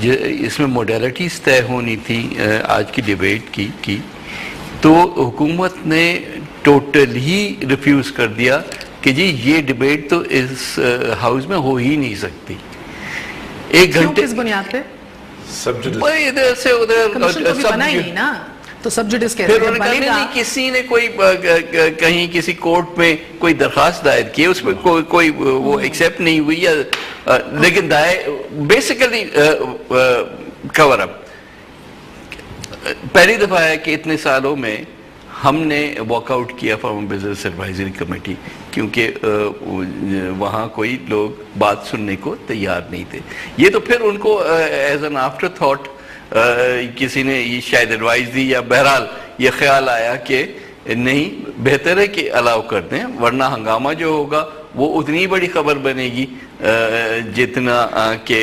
اس میں موڈیلٹیز طے ہونی تھی آج کی ڈیبیٹ کی تو حکومت نے ٹوٹل ہی ریفیوز کر دیا کہ جی یہ ڈیبیٹ تو اس ہاؤس میں ہو ہی نہیں سکتی. 1 گھنٹے کس بنیاد پہ؟ ادھر سے ادھر بنا ہی نہیں نا, تو سب جوڈس پھر انہوں نے کہا نہیں کسی نے کوئی کہیں کسی کورٹ میں کوئی درخواست دائر کی, اس میں کوئی وہ ایکسیپٹ نہیں ہوئی, لیکن بیسیکلی کور اپ. پہلی دفعہ ہے کہ اتنے سالوں میں ہم نے واک آؤٹ کیا فرام بزنس ایڈوائزری کمیٹی, کیونکہ وہاں کوئی لوگ بات سننے کو تیار نہیں تھے. یہ تو پھر ان کو ایز این آفٹر تھاٹ کسی نے یہ شاید ایڈوائز دی, یا بہرحال یہ خیال آیا کہ نہیں بہتر ہے کہ الاؤ کر دیں, ورنہ ہنگامہ جو ہوگا وہ اتنی بڑی خبر بنے گی جتنا کہ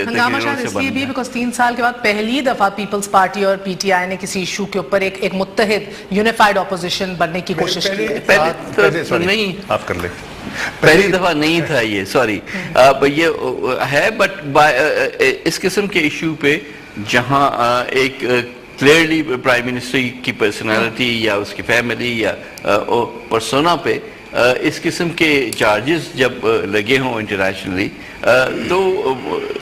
ہنگامہ شاید اس لیے بھی بیکاز 3 سال کے بعد پہلی دفعہ پیپلز پارٹی اور پی ٹی آئی نے کسی ایشو کے اوپر ایک متحد یونیفائڈ اپوزیشن بننے کی کوشش کی. نہیں آپ کر لیں, پہلی دفعہ نہیں تھا یہ, سوری یہ ہے, بٹ اس قسم کے ایشو پہ جہاں ایک کلیئرلی پرائم منسٹر کی پرسنالٹی یا اس کی فیملی یا پرسونا پہ اس قسم کے چارجز جب لگے ہوں انٹرنیشنلی, تو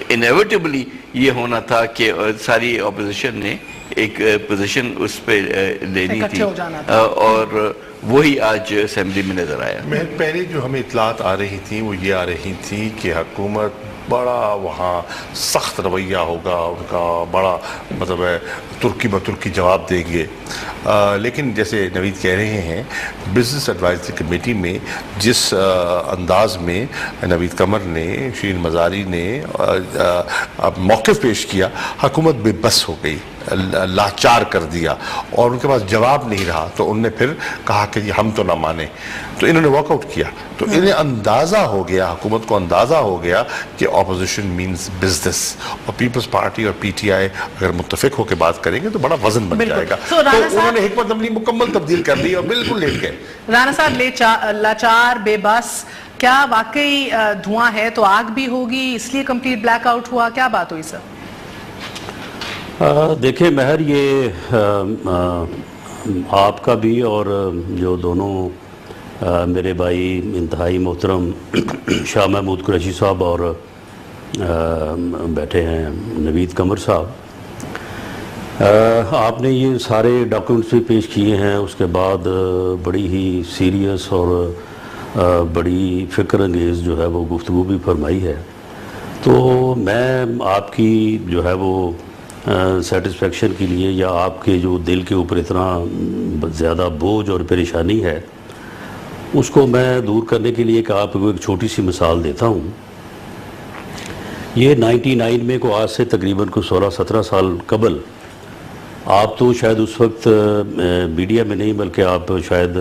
انیویٹیبلی یہ ہونا تھا کہ ساری اپوزیشن نے ایک پوزیشن اس پہ لینی تھی, اور وہی آج اسمبلی میں نظر آیا. پہلے جو ہمیں اطلاعات آ رہی تھیں وہ یہ آ رہی تھی کہ حکومت بڑا وہاں سخت رویہ ہوگا, ان کا بڑا مطلب ہے ترکی بترکی جواب دیں گے, لیکن جیسے نوید کہہ رہے ہیں بزنس ایڈوائزری کمیٹی میں جس انداز میں نوید قمر نے, شیرین مزاری نے موقف پیش کیا, حکومت بے بس ہو گئی, لاچار کر دیا, اور ان کے پاس جواب نہیں رہا, تو انہوں نے پھر کہا کہ یہ ہم تو نہ مانیں, تو انہوں نے واک آؤٹ کیا. تو انہیں اندازہ ہو گیا, حکومت کو اندازہ ہو گیا کہ اپوزیشن مینز بزنس, اور پیپلز پارٹی اور پی ٹی آئی اگر متفق ہو کے بات کریں گے تو بڑا وزن بن جائے گا. تو انہوں نے حکمت عملی مکمل تبدیل کر دی اور بالکل لیٹ گئے. رانا صاحب, لاچار, بے بس, کیا واقعی دھواں ہے تو آگ بھی ہوگی, اس لیے کمپلیٹ بلیک آؤٹ ہوا, کیا بات ہوئی سر؟ دیکھیں مہر, یہ آپ کا بھی اور جو دونوں میرے بھائی انتہائی محترم شاہ محمود قریشی صاحب اور بیٹھے ہیں نوید قمر صاحب, آپ نے یہ سارے ڈاکیومنٹس بھی پیش کیے ہیں, اس کے بعد بڑی ہی سیریس اور بڑی فکر انگیز جو ہے وہ گفتگو بھی فرمائی ہے. تو میں آپ کی جو ہے وہ سیٹسفیکشن کے لیے, یا آپ کے جو دل کے اوپر اتنا زیادہ بوجھ اور پریشانی ہے, اس کو میں دور کرنے کے لیے کہ آپ کو ایک چھوٹی سی مثال دیتا ہوں. یہ 99 میں کو آج سے تقریباً کو 16-17 سال قبل, آپ تو شاید اس وقت میڈیا میں نہیں بلکہ آپ شاید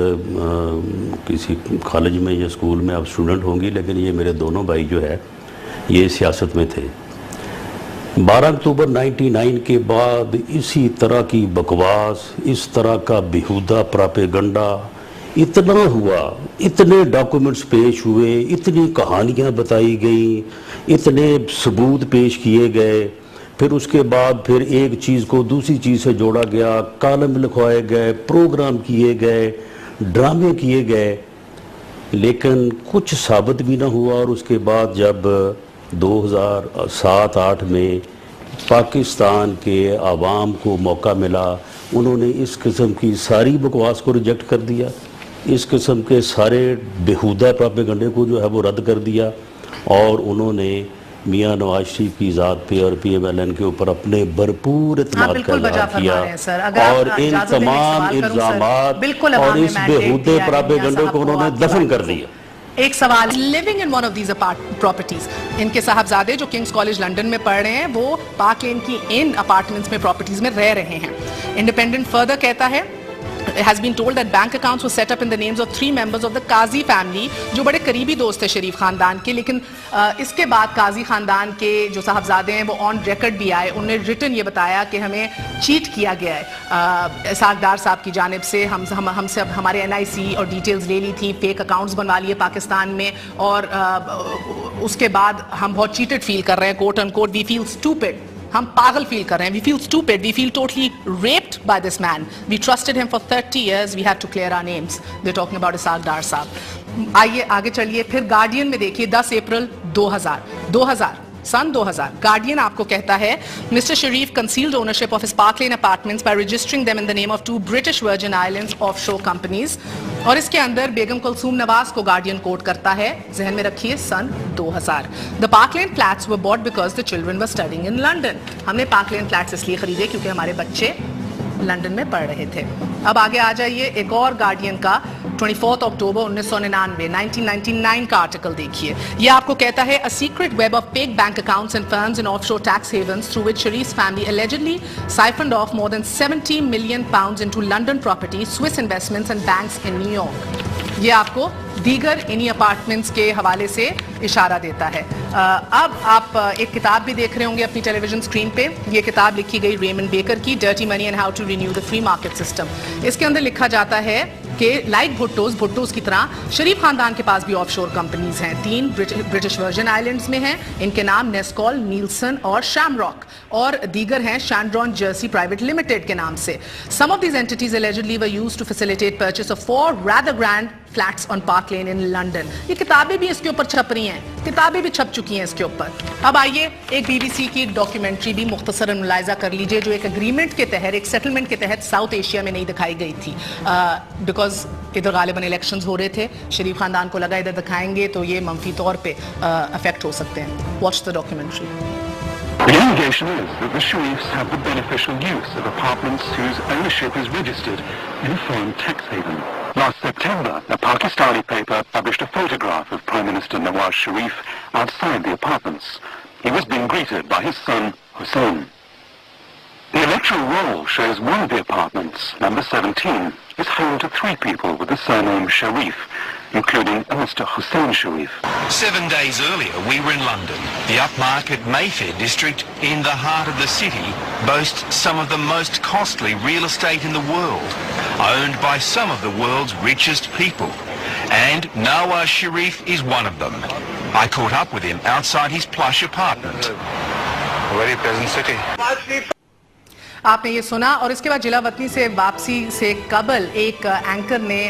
کسی کالج میں یا اسکول میں آپ اسٹوڈنٹ ہوں گی, لیکن یہ میرے دونوں بھائی جو ہے یہ سیاست میں تھے. 12 اکتوبر 99 کے بعد اسی طرح کی بکواس, اس طرح کا بیہودہ پراپیگنڈا اتنا ہوا, اتنے ڈاکومنٹس پیش ہوئے, اتنی کہانیاں بتائی گئیں, اتنے ثبوت پیش کیے گئے, پھر اس کے بعد پھر ایک چیز کو دوسری چیز سے جوڑا گیا, کالم لکھوائے گئے, پروگرام کیے گئے, ڈرامے کیے گئے, لیکن کچھ ثابت بھی نہ ہوا. اور اس کے بعد جب 2007-8 میں پاکستان کے عوام کو موقع ملا, انہوں نے اس قسم کی ساری بکواس کو ریجیکٹ کر دیا, اس قسم کے سارے بیہودہ پراپیگنڈے کو جو ہے وہ رد کر دیا, اور انہوں نے میاں نواز شریف کی ذات پہ اور پی ایم ایل این کے اوپر اپنے بھرپور اعتماد کا اظہار کیا, اور ان تمام الزامات اور اس بیہودے پراپیگنڈے کو انہوں نے دفن کر دیا. ایک سوال, living in one of these properties, ان کے صاحبزادے جو کنگز کالج لنڈن میں پڑھ رہے ہیں وہ پارک لین کی ان اپارٹمنٹس میں پراپرٹیز میں رہ رہے ہیں. انڈیپینڈنٹ فردر کہتا ہے it has been told that bank accounts were set up in the names of 3 members of the Qazi family جو بڑے قریبی دوست ہیں شریف خاندان کے, لیکن اس کے بعد قاضی خاندان کے جو صاحبزادے ہیں وہ آن ریکارڈ بھی آئے, انہوں نے ریٹن یہ بتایا کہ ہمیں چیٹ کیا گیا ہے, اسحاق ڈار صاحب کی جانب سے ہم سے ہمارے NIC اور ڈیٹیلز لے لی تھی, فیک اکاؤنٹس بنوا لیے پاکستان میں, اور اس کے بعد ہم بہت چیٹڈ فیل کر رہے ہیں, کوٹ ان کوٹ وی فیل اسٹوپڈ. ہم پاگل فیل کر رہے ہیں. We feel stupid. We feel totally raped by this man. We trusted him for 30 years. We had to clear our names. They're talking about Isaaq Dar صاحب. آئیے آگے چلیے. پھر گارڈین میں دیکھیے 10 اپریل 2000 سن 2000 گارڈین آپ کو کہتا ہے mister Sharif concealed ownership of his Park Lane apartments by registering them in the name of 2 British Virgin Islands offshore companies. اور اس کے اندر بیگم کلثوم نواز کو گارڈین کوٹ کرتا ہے, ذہن میں رکھیے, سن 2000. The Park Lane flats were bought because the children were studying in London. ہم نے پارک لین فلیٹس اس لیے خریدے کیونکہ ہمارے بچے لنڈن میں پڑھ رہے تھے. اب آگے آ جائیے ایک اور گارڈین کا 24 اکتوبر 1999 کا آرٹیکل دیکھیے. یہ آپ کو کہتا ہے a secret web of fake bank accounts and funds in offshore tax havens through which Sharif's family allegedly siphoned off more than 70 million pounds into London property, Swiss investments and banks in New York. یہ آپ کو دیگر انہی apartments کے حوالے سے اشارہ دیتا ہے. اب آپ ایک کتاب بھی دیکھ رہے ہوں گے اپنی ٹیلی ویژن اسکرین پہ. یہ کتاب لکھی گئی ریمنڈ بیکر کی, dirty money and how to renew the free market system. اس کے اندر لکھا جاتا ہے کہ لائک بھٹوز کی طرح شریف خاندان کے پاس بھی آف شور کمپنیز ہیں. 3 برٹش ورجن آئلینڈز میں ہیں. ان کے نام نیسکول, نیلسن اور شام راک, اور دیگر ہیں شینڈرون جرسی پرائیویٹ لمیٹڈ کے نام سے. Some of these entities allegedly were used to facilitate purchase of 4 rather grand flats on Park Lane in London. یہ کتابیں بھی اس کے اوپر چھپ رہی ہیں, کتابیں بھی چھپ چکی ہیں اس کے اوپر. اب آئیے ایک بی بی سی کی ڈاکیومنٹری بھی مختصراً ملاحظہ کر لیجئے جو ایک اگریمنٹ کے تحت, ایک سیٹلمنٹ کے تحت ساؤتھ ایشیا میں نہیں دکھائی گئی تھی, بیکاز ادھر غالباً الیکشنز ہو رہے تھے. شریف خاندان کو لگا ادھر دکھائیں گے تو یہ منفی طور پہ افیکٹ ہو سکتے ہیں. Watch the documentary. The allegation is that the Sharifs have the beneficial use of apartments whose ownership is registered in a foreign tax haven. Last September, a Pakistani paper published a photograph of Prime Minister Nawaz Sharif outside the apartments. He was being greeted by his son, Hussein. The electoral roll shows one of the apartments, number 17, is home to 3 people with the surname Sharif, including a Mr. Hussein Sharif. 7 days earlier, we were in London. The upmarket Mayfair district in the heart of the city boasts some of the most costly real estate in the world, owned by some of the world's richest people. And Nawaz Sharif is one of them. I caught up with him outside his plush apartment. A very pleasant city. آپ نے یہ سنا. اور اس کے بعد جلا وطنی سے واپسی سے قبل ایک اینکر نے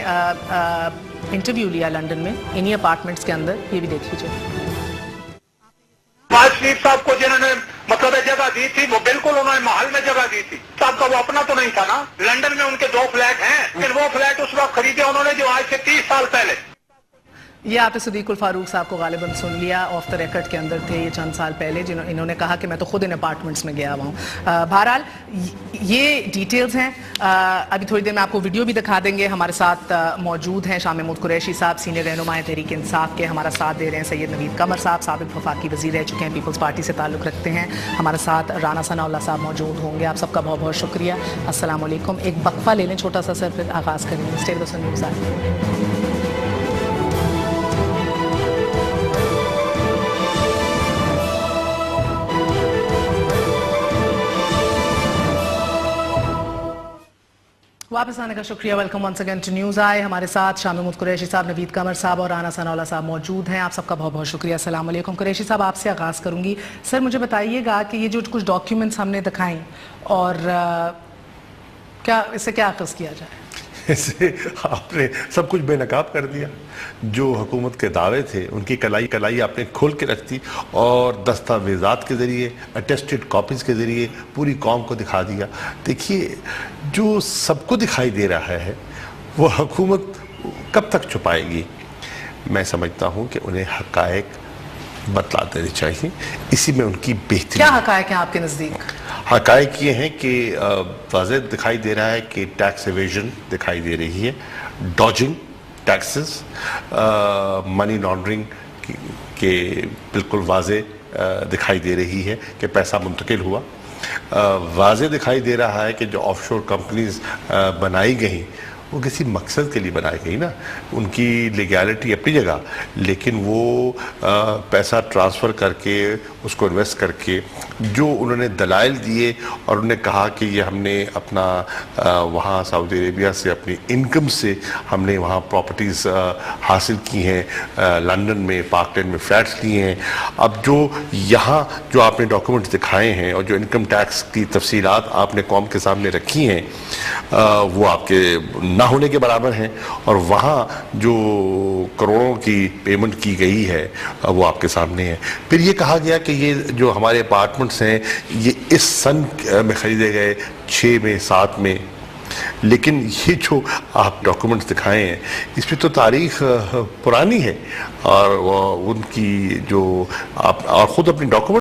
انٹرویو لیا لنڈن میں انہی اپارٹمنٹس کے اندر. یہ بھی دیکھ لیجیے. نواز شریف صاحب کو جنہوں نے مطلب جگہ دی تھی وہ بالکل انہوں نے محل میں جگہ دی تھی. صاحب کا وہ اپنا تو نہیں تھا نا. لنڈن میں ان کے 2 فلیٹ ہیں, لیکن وہ فلیٹ اس وقت خریدے انہوں نے جو آج سے 30 سال پہلے. یہ آپ صدیق الفاروق صاحب کو غالباً سن لیا, آف دا ریکارڈ کے اندر تھے یہ چند سال پہلے, انہوں نے کہا کہ میں تو خود ان اپارٹمنٹس میں گیا ہوا ہوں. بہرحال یہ ڈیٹیلز ہیں. ابھی تھوڑی دیر میں آپ کو ویڈیو بھی دکھا دیں گے. ہمارے ساتھ موجود ہیں شاہ محمود قریشی صاحب, سینئر رہنمائے تحریک انصاف کے, ہمارا ساتھ دے رہے ہیں سید نوید قمر صاحب, سابق وفاقی وزیر رہ چکے ہیں, پیپلز پارٹی سے تعلق رکھتے ہیں. ہمارے ساتھ رانا ثناء اللہ صاحب موجود ہوں گے. آپ سب کا بہت بہت شکریہ. السلام علیکم. ایک وقفہ لے لیں چھوٹا سا سر, پھر آغاز کریں گے. Stay with news. واپس آنے کا شکریہ. Welcome once again to News I. ہمارے ساتھ شاہ محمود قریشی صاحب, نوید قمر صاحب اور رانا ثناء اللہ صاحب موجود ہیں. آپ سب کا بہت بہت شکریہ. السلام علیکم. قریشی صاحب آپ سے آغاز کروں گی. سر مجھے بتائیے گا کہ یہ جو کچھ ڈاکیومنٹس ہم نے دکھائیں اور کیا اس سے کیا اخذ کیا جائے؟ اسے آپ نے سب کچھ بے نقاب کر دیا. جو حکومت کے دعوے تھے ان کی کلائی آپ نے کھول کے رکھ دی اور دستاویزات کے ذریعے, اٹیسٹڈ کاپیز کے ذریعے پوری قوم کو دکھا دیا. دیکھیے جو سب کو دکھائی دے رہا ہے وہ حکومت کب تک چھپائے گی؟ میں سمجھتا ہوں کہ انہیں حقائق بتلا دینے چاہیے. اسی میں ان کی بہتری. کیا حقائق ہیں آپ کے نزدیک؟ حقائق یہ ہیں کہ واضح دکھائی دے رہا ہے کہ ٹیکس ایویژن دکھائی دے رہی ہے, ڈاجنگ ٹیکسز, منی لانڈرنگ کے بالکل واضح دکھائی دے رہی ہے کہ پیسہ منتقل ہوا. واضح دکھائی دے رہا ہے کہ جو آف شور کمپنیز بنائی گئیں وہ کسی مقصد کے لیے بنائی گئی نا. ان کی لیگیلٹی اپنی جگہ, لیکن وہ پیسہ ٹرانسفر کر کے اس کو انویسٹ کر کے جو انہوں نے دلائل دیے اور انہوں نے کہا کہ یہ ہم نے اپنا وہاں سعودی عربیہ سے اپنی انکم سے ہم نے وہاں پراپرٹیز حاصل کی ہیں, لندن میں پارک لینڈ میں فلیٹس لیے ہیں. اب جو یہاں جو آپ نے ڈاکومنٹس دکھائے ہیں اور جو انکم ٹیکس کی تفصیلات آپ نے قوم کے سامنے رکھی ہیں وہ آپ کے نہ ہونے کے برابر ہیں, اور وہاں جو کروڑوں کی پیمنٹ کی گئی ہے وہ آپ کے سامنے ہے. پھر یہ کہا گیا کہ یہ جو ہمارے اپارٹمنٹس ہیں یہ اس سن میں خریدے گئے 6 میں 7 میں, لیکن یہ جو آپ ڈاکومنٹس دکھائے ہیں اس پہ تو تاریخ پرانی ہے, اور ان کی جو آپ اور خود اپنی ڈاکومنٹ